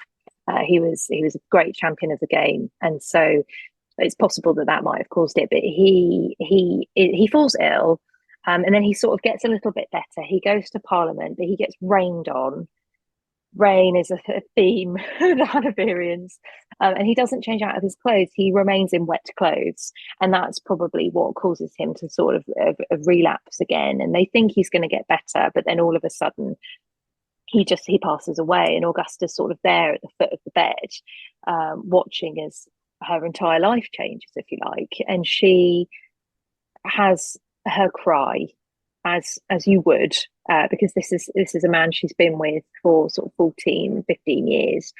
He was a great champion of the game, and so it's possible that might have caused it. But he falls ill, and then he sort of gets a little bit better. He goes to Parliament, but he gets rained on. Rain is a theme of the Hanoverians, and he doesn't change out of his clothes. He remains in wet clothes, and that's probably what causes him to sort of relapse again. And they think he's going to get better, but then all of a sudden he passes away, and Augusta's sort of there at the foot of the bed, watching as her entire life changes, if you like, and she has her cry, as you would, because this is a man she's been with for sort of 14, 15 years.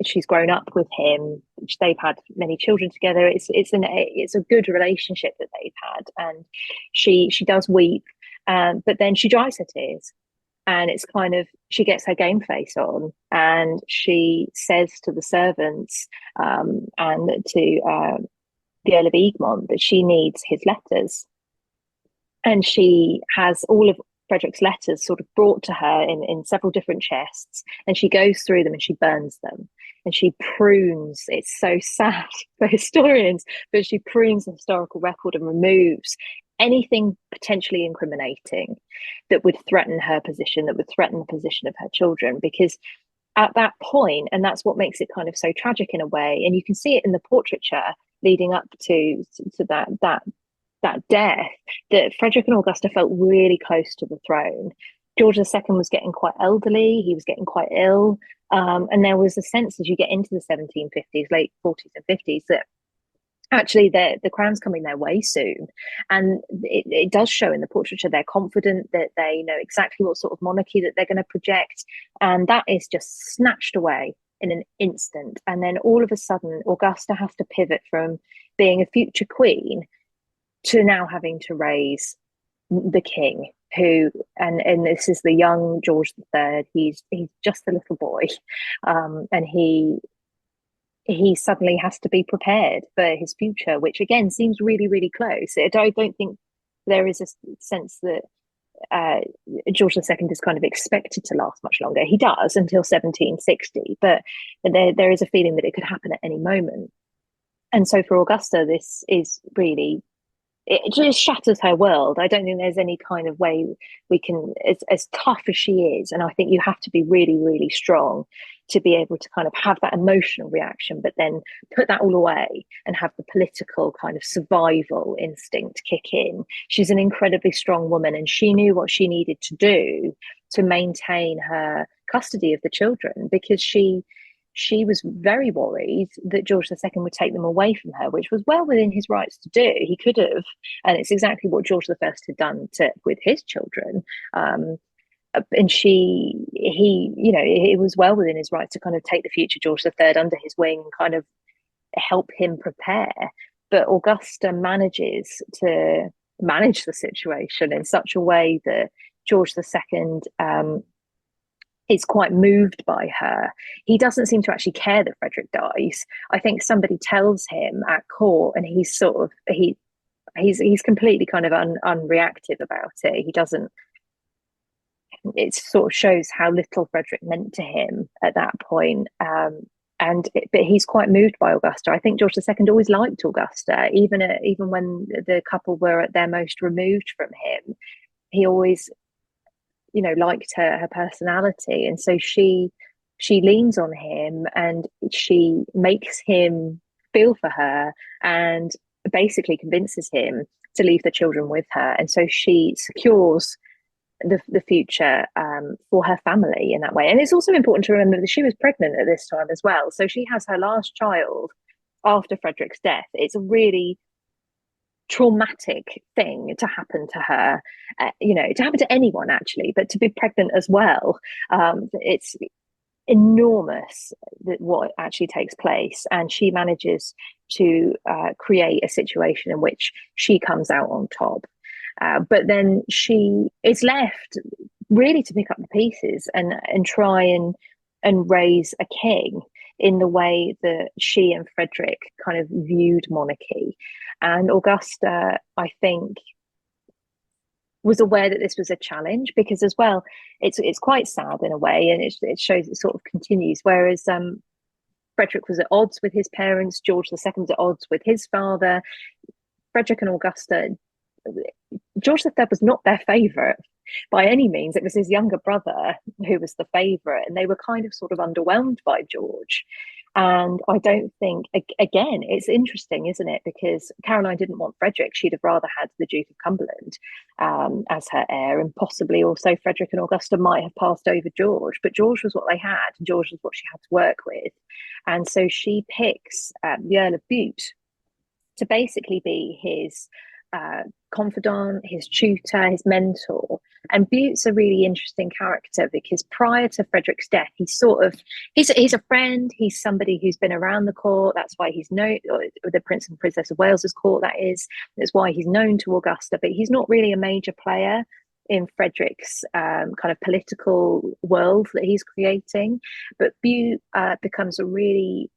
She's grown up with him. They've had many children together. It's a good relationship that they've had, and she does weep, but then she dries her tears, and it's kind of, she gets her game face on, and she says to the servants, and to the Earl of Egmont, that she needs his letters, and she has all of Frederick's letters sort of brought to her in several different chests, and she goes through them and she burns them, and she prunes. It's so sad for historians, but she prunes the historical record and removes anything potentially incriminating that would threaten her position, that would threaten the position of her children, because at that point, and that's what makes it kind of so tragic in a way, and you can see it in the portraiture leading up to that death, that Frederick and Augusta felt really close to the throne. George II was getting quite elderly, he was getting quite ill. And there was a sense as you get into the 1750s, late 40s and 50s, that actually the crown's coming their way soon. And it does show in the portraiture they're confident that they know exactly what sort of monarchy that they're going to project. And that is just snatched away in an instant. And then all of a sudden, Augusta has to pivot from being a future queen to now having to raise the king, who and this is the young George III. He's just a little boy, and he suddenly has to be prepared for his future, which again seems really really close. I don't think there is a sense that uh, George II is kind of expected to last much longer. He does until 1760, but there is a feeling that it could happen at any moment. And so for Augusta, this is really, it just shatters her world. I don't think there's any kind of way we can, as tough as she is, and I think you have to be really, really strong to be able to kind of have that emotional reaction, but then put that all away and have the political kind of survival instinct kick in. She's an incredibly strong woman, and she knew what she needed to do to maintain her custody of the children, because she was very worried that George II would take them away from her, which was well within his rights to do. He could have, and it's exactly what George I had done with his children. And it was well within his rights to kind of take the future George III under his wing and kind of help him prepare. But Augusta manages to manage the situation in such a way that George II is quite moved by her. He doesn't seem to actually care that Frederick dies. I think somebody tells him at court, and he's sort of he's completely kind of unreactive about it. He doesn't. It sort of shows how little Frederick meant to him at that point. But he's quite moved by Augusta. I think George II always liked Augusta, even when the couple were at their most removed from him. He always liked her personality, and so she leans on him and she makes him feel for her and basically convinces him to leave the children with her, and so she secures the future for her family in that way. And it's also important to remember that she was pregnant at this time as well, so she has her last child after Frederick's death. It's a really traumatic thing to happen to her, to happen to anyone actually, but to be pregnant as well. It's enormous that what actually takes place, and she manages to create a situation in which she comes out on top. But then she is left really to pick up the pieces and try and raise a king in the way that she and Frederick kind of viewed monarchy. And Augusta, I think, was aware that this was a challenge, because as well, it's quite sad in a way, and it shows it sort of continues. Whereas Frederick was at odds with his parents, George II was at odds with his father. Frederick and Augusta, George III was not their favourite by any means. It was his younger brother who was the favourite, and they were kind of sort of underwhelmed by George. And I don't think, again, it's interesting, isn't it? Because Caroline didn't want Frederick. She'd have rather had the Duke of Cumberland as her heir, and possibly also Frederick and Augusta might have passed over George. But George was what they had, and George was what she had to work with. And so she picks the Earl of Bute to basically be his confidant, his tutor, his mentor. And Bute's a really interesting character, because prior to Frederick's death, he's a friend. He's somebody who's been around the court. That's why he's known, the Prince and Princess of Wales's court. That's why he's known to Augusta. But he's not really a major player in Frederick's kind of political world that he's creating. But Bute becomes a really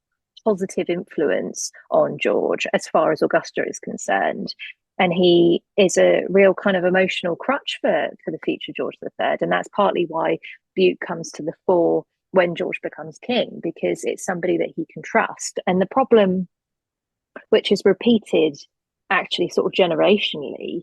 positive influence on George as far as Augusta is concerned. And he is a real kind of emotional crutch for the future George III. And that's partly why Bute comes to the fore when George becomes king, because it's somebody that he can trust. And the problem, which is repeated actually sort of generationally,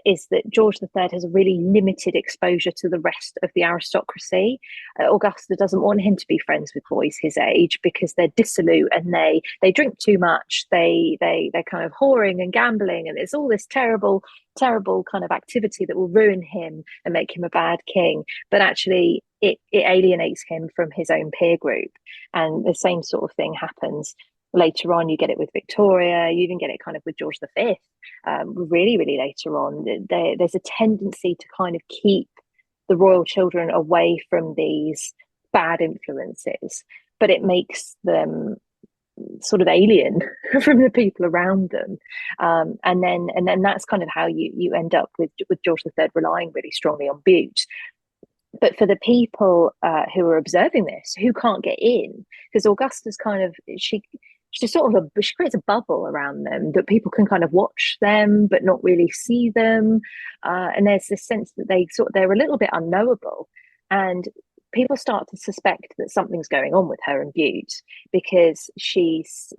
is that George III has a really limited exposure to the rest of the aristocracy. Augusta doesn't want him to be friends with boys his age because they're dissolute and they drink too much. They're kind of whoring and gambling, and it's all this terrible kind of activity that will ruin him and make him a bad king. But actually, it alienates him from his own peer group, and the same sort of thing happens later on. You get it with Victoria, you even get it kind of with George V. Really later on, there's a tendency to kind of keep the royal children away from these bad influences, but it makes them sort of alien from the people around them. And then that's kind of how you end up with George III relying really strongly on Bute. But for the people who are observing this, who can't get in, because Augusta's kind of she's sort of she creates a bubble around them that people can kind of watch them but not really see them, and there's this sense that they're a little bit unknowable, and people start to suspect that something's going on with her and Bute, because she's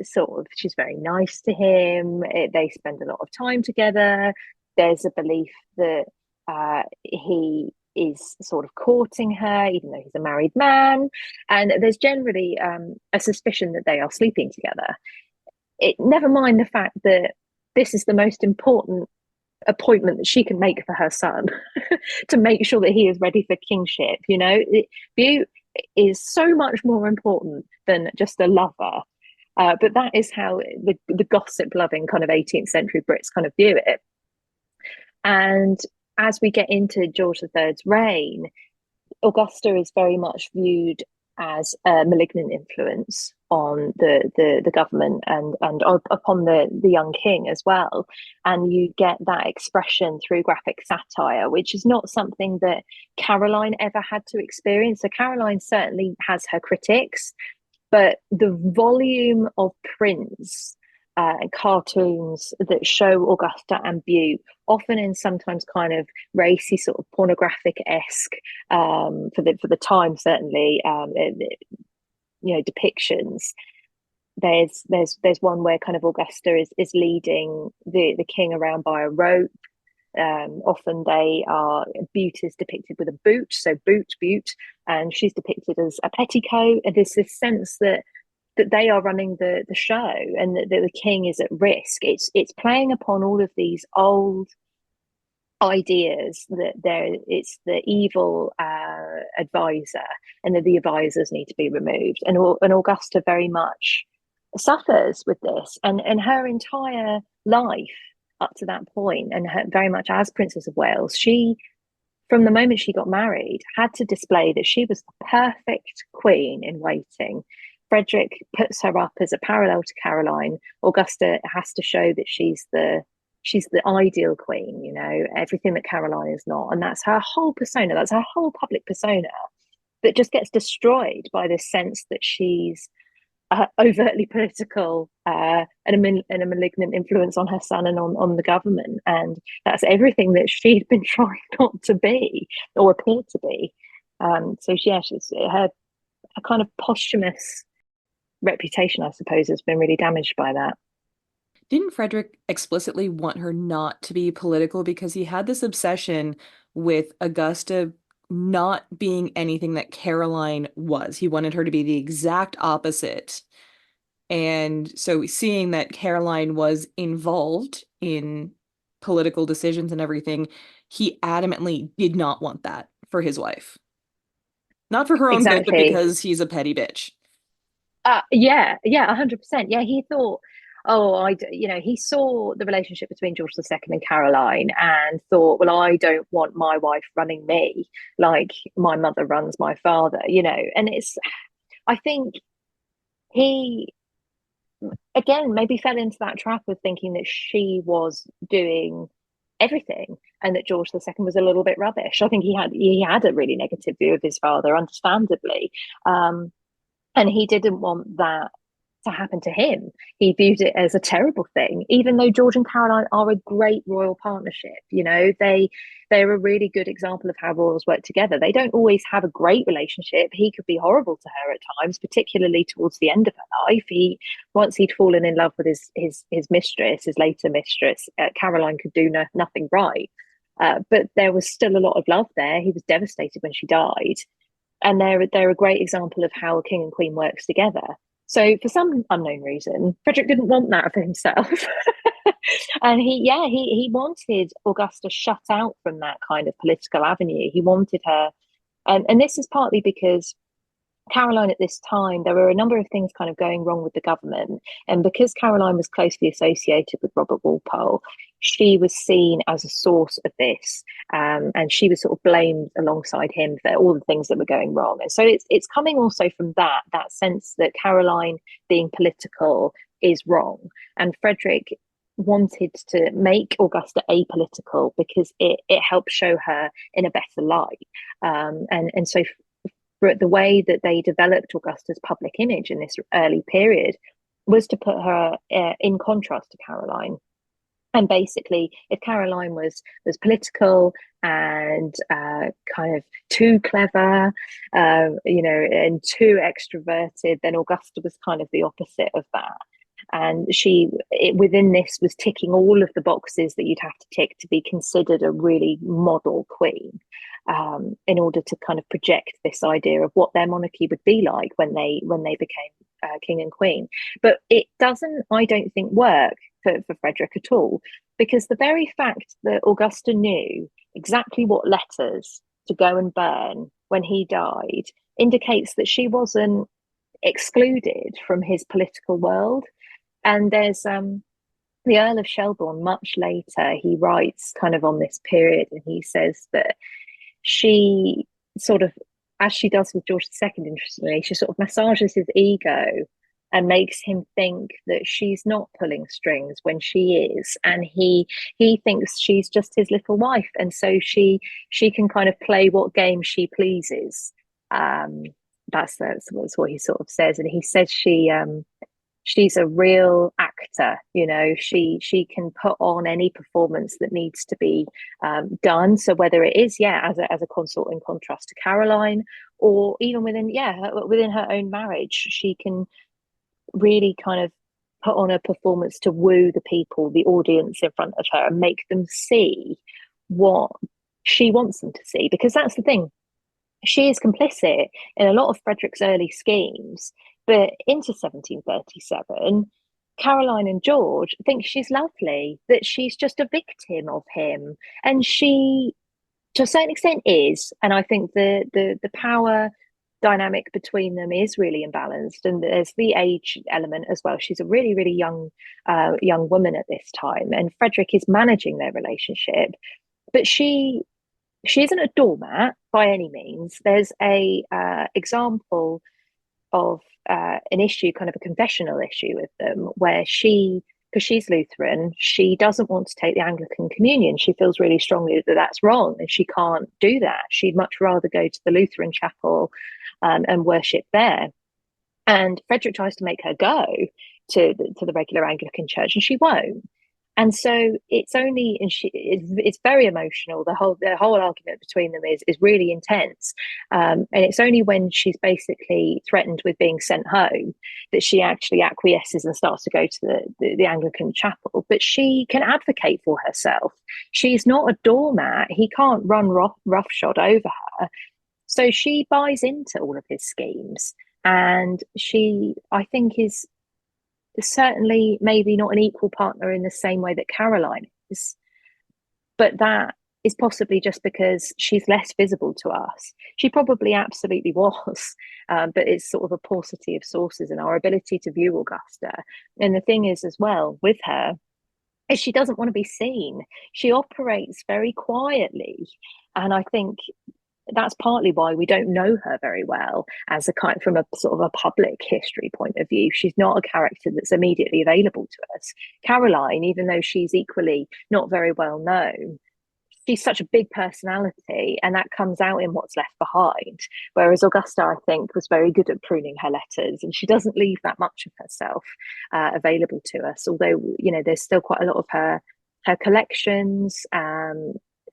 very nice to him. They spend a lot of time together. There's a belief that he is sort of courting her, even though he's a married man. And there's generally a suspicion that they are sleeping together. Never mind the fact that this is the most important appointment that she can make for her son to make sure that he is ready for kingship. Bute is so much more important than just a lover. But that is how the gossip loving kind of 18th century Brits kind of view it. And as we get into George III's reign, Augusta is very much viewed as a malignant influence on the government and upon the young king as well. And you get that expression through graphic satire, which is not something that Caroline ever had to experience. So Caroline certainly has her critics, but the volume of prints and cartoons that show Augusta and Bute, often in sometimes kind of racy, sort of pornographic-esque, for the time certainly, depictions. There's one where kind of Augusta is leading the king around by a rope. Often Bute is depicted with a boot, so Bute, and she's depicted as a petticoat. And there's this sense that they are running the show, and that the king is at risk. It's playing upon all of these old ideas that it's the evil advisor, and that the advisors need to be removed. And Augusta very much suffers with this, and her entire life up to that point, and very much as Princess of Wales, she, from the moment she got married, had to display that she was the perfect queen in waiting. Frederick puts her up as a parallel to Caroline. Augusta has to show that she's the ideal queen, everything that Caroline is not. And that's her whole persona, that's her whole public persona, that just gets destroyed by this sense that she's overtly political, and a malignant influence on her son and on the government. And that's everything that she'd been trying not to be or appear to be. So yeah, her kind of posthumous reputation, I suppose, has been really damaged by that. Didn't Frederick explicitly want her not to be political because he had this obsession with Augusta not being anything that Caroline was? He wanted her to be the exact opposite. And so seeing that Caroline was involved in political decisions and everything, he adamantly did not want that for his wife. Not for her own good, but Exactly. because he's a petty bitch. Yeah, 100%. Yeah, he thought, he saw the relationship between George II and Caroline and thought, well, I don't want my wife running me like my mother runs my father, and I think he, again, maybe fell into that trap of thinking that she was doing everything and that George II was a little bit rubbish. I think he had a really negative view of his father, understandably. And he didn't want that to happen to him. He viewed it as a terrible thing, even though George and Caroline are a great royal partnership. They're a really good example of how royals work together. They don't always have a great relationship. He could be horrible to her at times, particularly towards the end of her life. He Once he'd fallen in love with his mistress, his later mistress, Caroline could do nothing right. But there was still a lot of love there. He was devastated when she died, and they're a great example of how a king and queen works together. So for some unknown reason, Frederick didn't want that for himself. And he wanted Augusta shut out from that kind of political avenue. He wanted her, and this is partly because Caroline at this time, there were a number of things kind of going wrong with the government. And because Caroline was closely associated with Robert Walpole, she was seen as a source of this. And she was sort of blamed alongside him for all the things that were going wrong. And so it's coming also from that sense that Caroline being political is wrong. And Frederick wanted to make Augusta apolitical because it helped show her in a better light. And so the way that they developed Augusta's public image in this early period was to put her in contrast to Caroline. And basically, if Caroline was political and kind of too clever, and too extroverted, then Augusta was kind of the opposite of that. And within this, was ticking all of the boxes that you'd have to tick to be considered a really model queen, in order to kind of project this idea of what their monarchy would be like when they became king and queen. But it doesn't, I don't think, work for Frederick at all, because the very fact that Augusta knew exactly what letters to go and burn when he died indicates that she wasn't excluded from his political world. And there's the Earl of Shelburne, much later, he writes kind of on this period, and he says that she sort of, as she does with George II, interestingly, she sort of massages his ego and makes him think that she's not pulling strings when she is, and he thinks she's just his little wife, and so she can kind of play what game she pleases. That's what he sort of says, and he says she's a real actor. She can put on any performance that needs to be done. So whether it is as a consort in contrast to Caroline, or even within her own marriage, she can really kind of put on a performance to woo the people, the audience in front of her, and make them see what she wants them to see. Because that's the thing, she is complicit in a lot of Frederick's early schemes, but into 1737, Caroline and George think she's lovely, that she's just a victim of him. And she, to a certain extent, is. And I think the power dynamic between them is really imbalanced. And there's the age element as well. She's a really, really young woman at this time. And Frederick is managing their relationship. But she isn't a doormat by any means. There's a example of an issue, kind of a confessional issue with them, where because she's Lutheran, she doesn't want to take the Anglican communion. She feels really strongly that that's wrong and she can't do that. She'd much rather go to the Lutheran chapel and worship there. And Frederick tries to make her go to the regular Anglican church, and she won't. And so it's very emotional. The whole argument between them is really intense. And it's only when she's basically threatened with being sent home that she actually acquiesces and starts to go to the Anglican chapel. But she can advocate for herself. She's not a doormat. He can't run roughshod over her. So she buys into all of his schemes. And she, I think, is certainly maybe not an equal partner in the same way that Caroline is, but that is possibly just because she's less visible to us. She probably absolutely was, but it's sort of a paucity of sources and our ability to view Augusta. And the thing is, as well, with her, is she doesn't want to be seen. She operates very quietly, and I think that's partly why we don't know her very well as a kind from a sort of a public history point of view. She's not a character that's immediately available to us. Caroline, even though she's equally not very well known, she's such a big personality, and that comes out in what's left behind. Whereas Augusta, I think, was very good at pruning her letters, and she doesn't leave that much of herself available to us. Although, there's still quite a lot of her collections,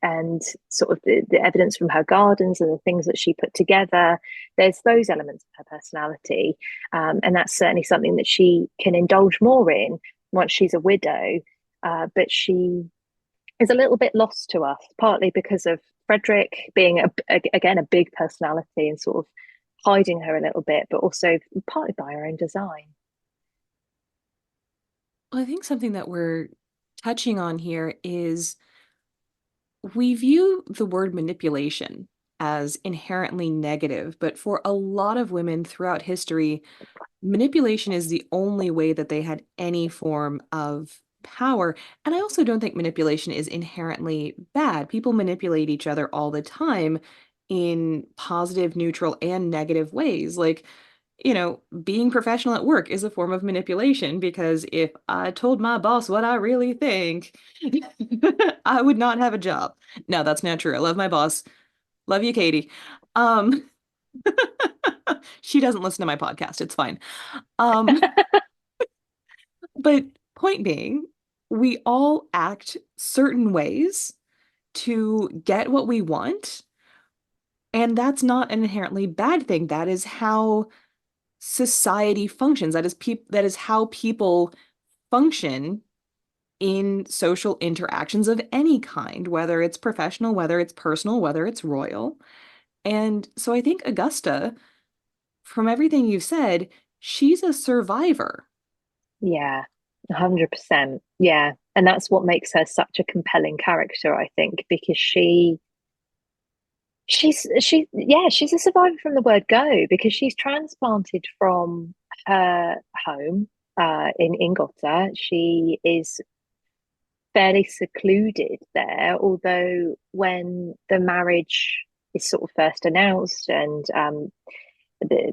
and sort of the evidence from her gardens and the things that she put together. There's those elements of her personality, and that's certainly something that she can indulge more in once she's a widow. But she is a little bit lost to us, partly because of Frederick being again a big personality and sort of hiding her a little bit, but also partly by her own design. Well, I think something that we're touching on here is we view the word manipulation as inherently negative, but for a lot of women throughout history, manipulation is the only way that they had any form of power. And I also don't think manipulation is inherently bad. People manipulate each other all the time in positive, neutral, and negative ways. Like, being professional at work is a form of manipulation because if I told my boss what I really think, I would not have a job. No, that's not true. I love my boss. Love you, Katie. Um, she doesn't listen to my podcast. It's fine. Um, but point being, we all act certain ways to get what we want, and that's not an inherently bad thing. That is how society functions. That is how people function in social interactions of any kind, whether it's professional, whether it's personal, whether it's royal. And so I think Augusta, from everything you've said, she's a survivor. Yeah, 100%. Yeah. And that's what makes her such a compelling character, I think, because she's a survivor from the word go, because she's transplanted from her home in Gotha. She is fairly secluded there, although when the marriage is sort of first announced, and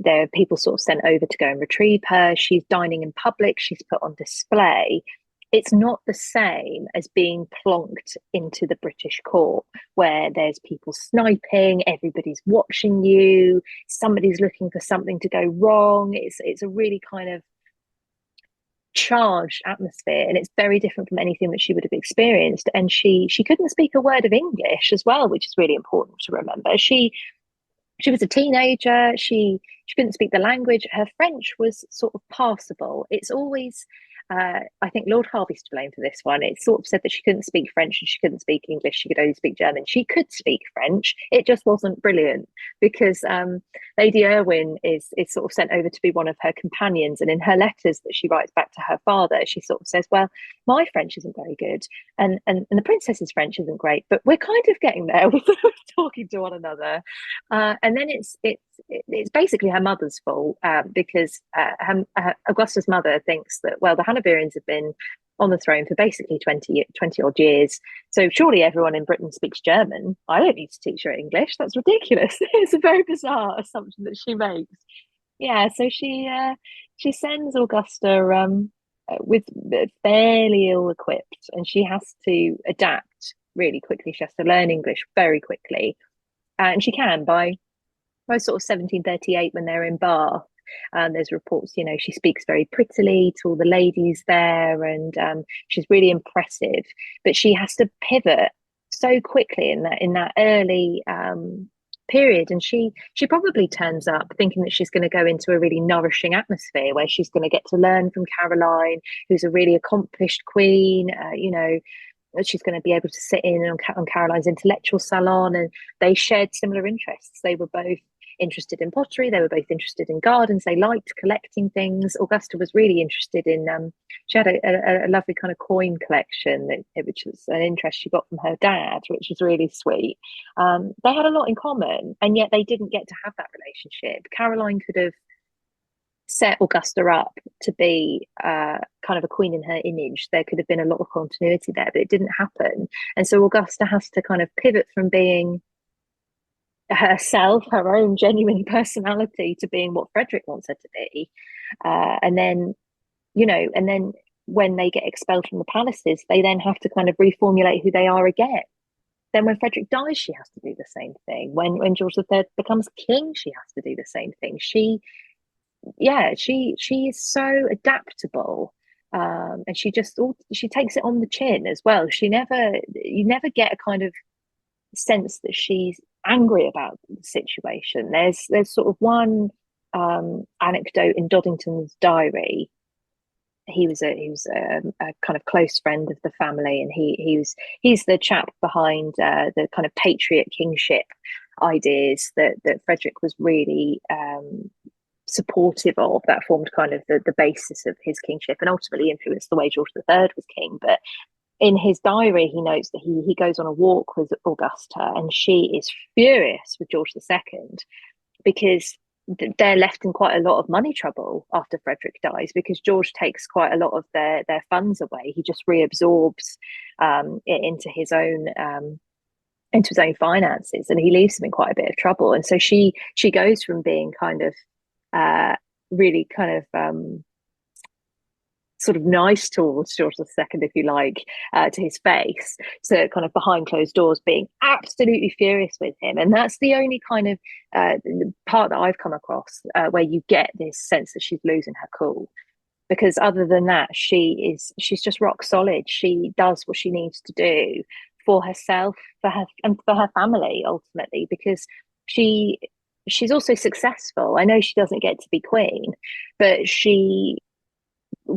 there are people sort of sent over to go and retrieve her, she's dining in public, she's put on display. It's not the same as being plonked into the British court, where there's people sniping, everybody's watching you, somebody's looking for something to go wrong. It's a really kind of charged atmosphere, and it's very different from anything that she would have experienced. And she couldn't speak a word of English as well, which is really important to remember. She was a teenager. She couldn't speak the language. Her French was sort of passable. It's always I think Lord Harvey's to blame for this one. It's sort of said that she couldn't speak French and she couldn't speak English. She could only speak German. She could speak French. It just wasn't brilliant, because Lady Irwin is sort of sent over to be one of her companions. And in her letters that she writes back to her father, she sort of says, "Well, my French isn't very good, and the princess's French isn't great, but we're kind of getting there with talking to one another." And then it's basically her mother's fault, because Augusta's mother thinks that, well, the Hanoverians have been on the throne for basically 20 odd years. So surely everyone in Britain speaks German. I don't need to teach her English. That's ridiculous. It's a very bizarre assumption that she makes. Yeah, so she sends Augusta with fairly ill equipped, and she has to adapt really quickly. She has to learn English very quickly, and she can by sort of 1738 when they're in Bath. There's reports, she speaks very prettily to all the ladies there, and she's really impressive. But she has to pivot so quickly in that early period, and she probably turns up thinking that she's going to go into a really nourishing atmosphere where she's going to get to learn from Caroline, who's a really accomplished queen. She's going to be able to sit in on Caroline's intellectual salon, and they shared similar interests. They were both interested in pottery, they were both interested in gardens, they liked collecting things. Augusta was really interested in she had a lovely kind of coin collection which was an interest she got from her dad, which was really sweet. They had a lot in common, and yet they didn't get to have that relationship. Caroline could have set Augusta up to be kind of a queen in her image. There could have been a lot of continuity there, but it didn't happen. And so Augusta has to kind of pivot from being herself, her own genuine personality, to being what Frederick wants her to be. And then, and then when they get expelled from the palaces, they then have to kind of reformulate who they are again. then when Frederick dies, she has to do the same thing. When George III becomes king, she has to do the same thing. She is so adaptable. And she takes it on the chin as well. You never get a kind of sense that she's angry about the situation. There's sort of one anecdote in Doddington's diary. He was a kind of close friend of the family, and he's the chap behind the kind of patriot kingship ideas that Frederick was really supportive of. That formed kind of the basis of his kingship, and ultimately influenced the way George III was king. But in his diary, he notes that he goes on a walk with Augusta, and she is furious with George II because they're left in quite a lot of money trouble after Frederick dies, because George takes quite a lot of their funds away. He just reabsorbs it into his own finances, and he leaves them in quite a bit of trouble. And so she goes from being kind of really kind of sort of nice towards George II, if you like, to his face, to kind of behind closed doors being absolutely furious with him. And that's the only kind of part that I've come across where you get this sense that she's losing her cool. Because other than that, she's just rock solid. She does what she needs to do for herself, for her and for her family ultimately, because she she's also successful. I know she doesn't get to be queen, but she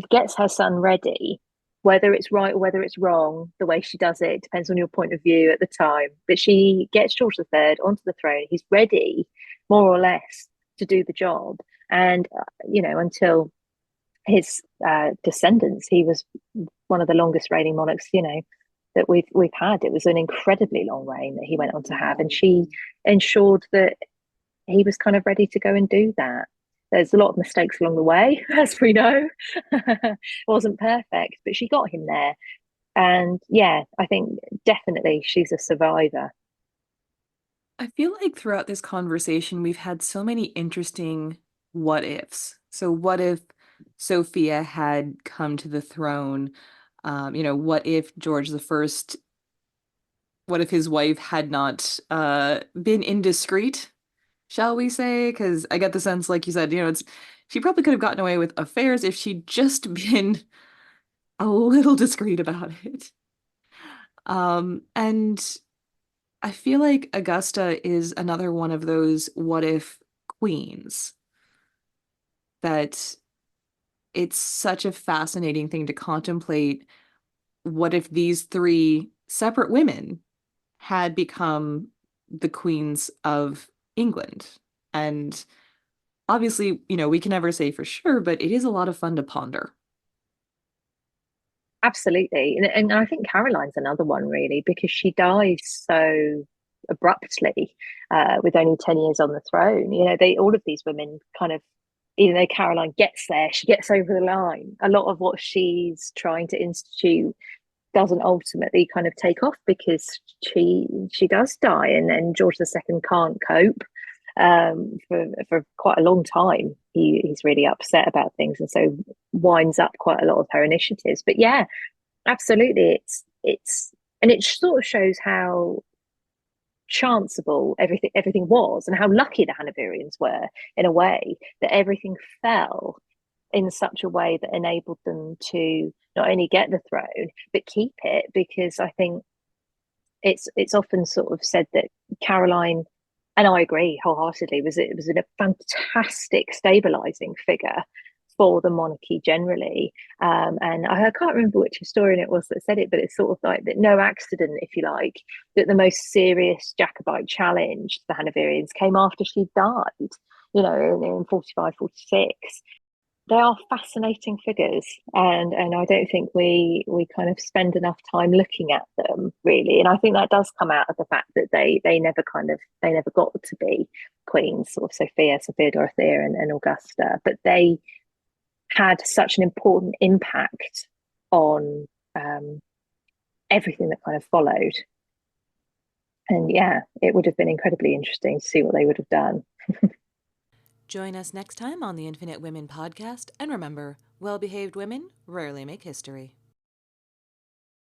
gets her son ready, whether it's right or whether it's wrong. The way she does it depends on your point of view at the time. But she gets George III onto the throne. He's ready, more or less, to do the job. And until his descendants, he was one of the longest reigning monarchs, that we've had. It was an incredibly long reign that he went on to have, and she ensured that he was kind of ready to go and do that. There's a lot of mistakes along the way, as we know. It wasn't perfect, but she got him there. And yeah, I think definitely she's a survivor. I feel like throughout this conversation, we've had so many interesting what ifs. So, what if Sophia had come to the throne? What if George the First, what if his wife had not been indiscreet, shall we say? Because I get the sense, like you said, she probably could have gotten away with affairs if she'd just been a little discreet about it. And I feel like Augusta is another one of those what if queens that it's such a fascinating thing to contemplate. What if these three separate women had become the queens of England? And obviously, we can never say for sure, but it is a lot of fun to ponder. Absolutely. And I think Caroline's another one, really, because she dies so abruptly, with only 10 years on the throne. All of these women kind of, even though Caroline gets there, she gets over the line. A lot of what she's trying to institute doesn't ultimately kind of take off because she does die, and then George II can't cope. For quite a long time, he's really upset about things, and so winds up quite a lot of her initiatives. But yeah, absolutely, it's and it sort of shows how chanceable everything was, and how lucky the Hanoverians were, in a way, that everything fell in such a way that enabled them to not only get the throne but keep it. Because I think it's often sort of said that Caroline, and I agree wholeheartedly, was a fantastic stabilizing figure for the monarchy generally. And I can't remember which historian it was that said it, but it's sort of like that no accident, if you like, that the most serious Jacobite challenge to the Hanoverians came after she died, in 45, 46. They are fascinating figures, and I don't think we kind of spend enough time looking at them, really. And I think that does come out of the fact that they never got to be queens, sort of Sophia Dorothea, and Augusta, but they had such an important impact on everything that kind of followed. And yeah, it would have been incredibly interesting to see what they would have done. Join us next time on the Infinite Women podcast, and remember, well behaved women rarely make history.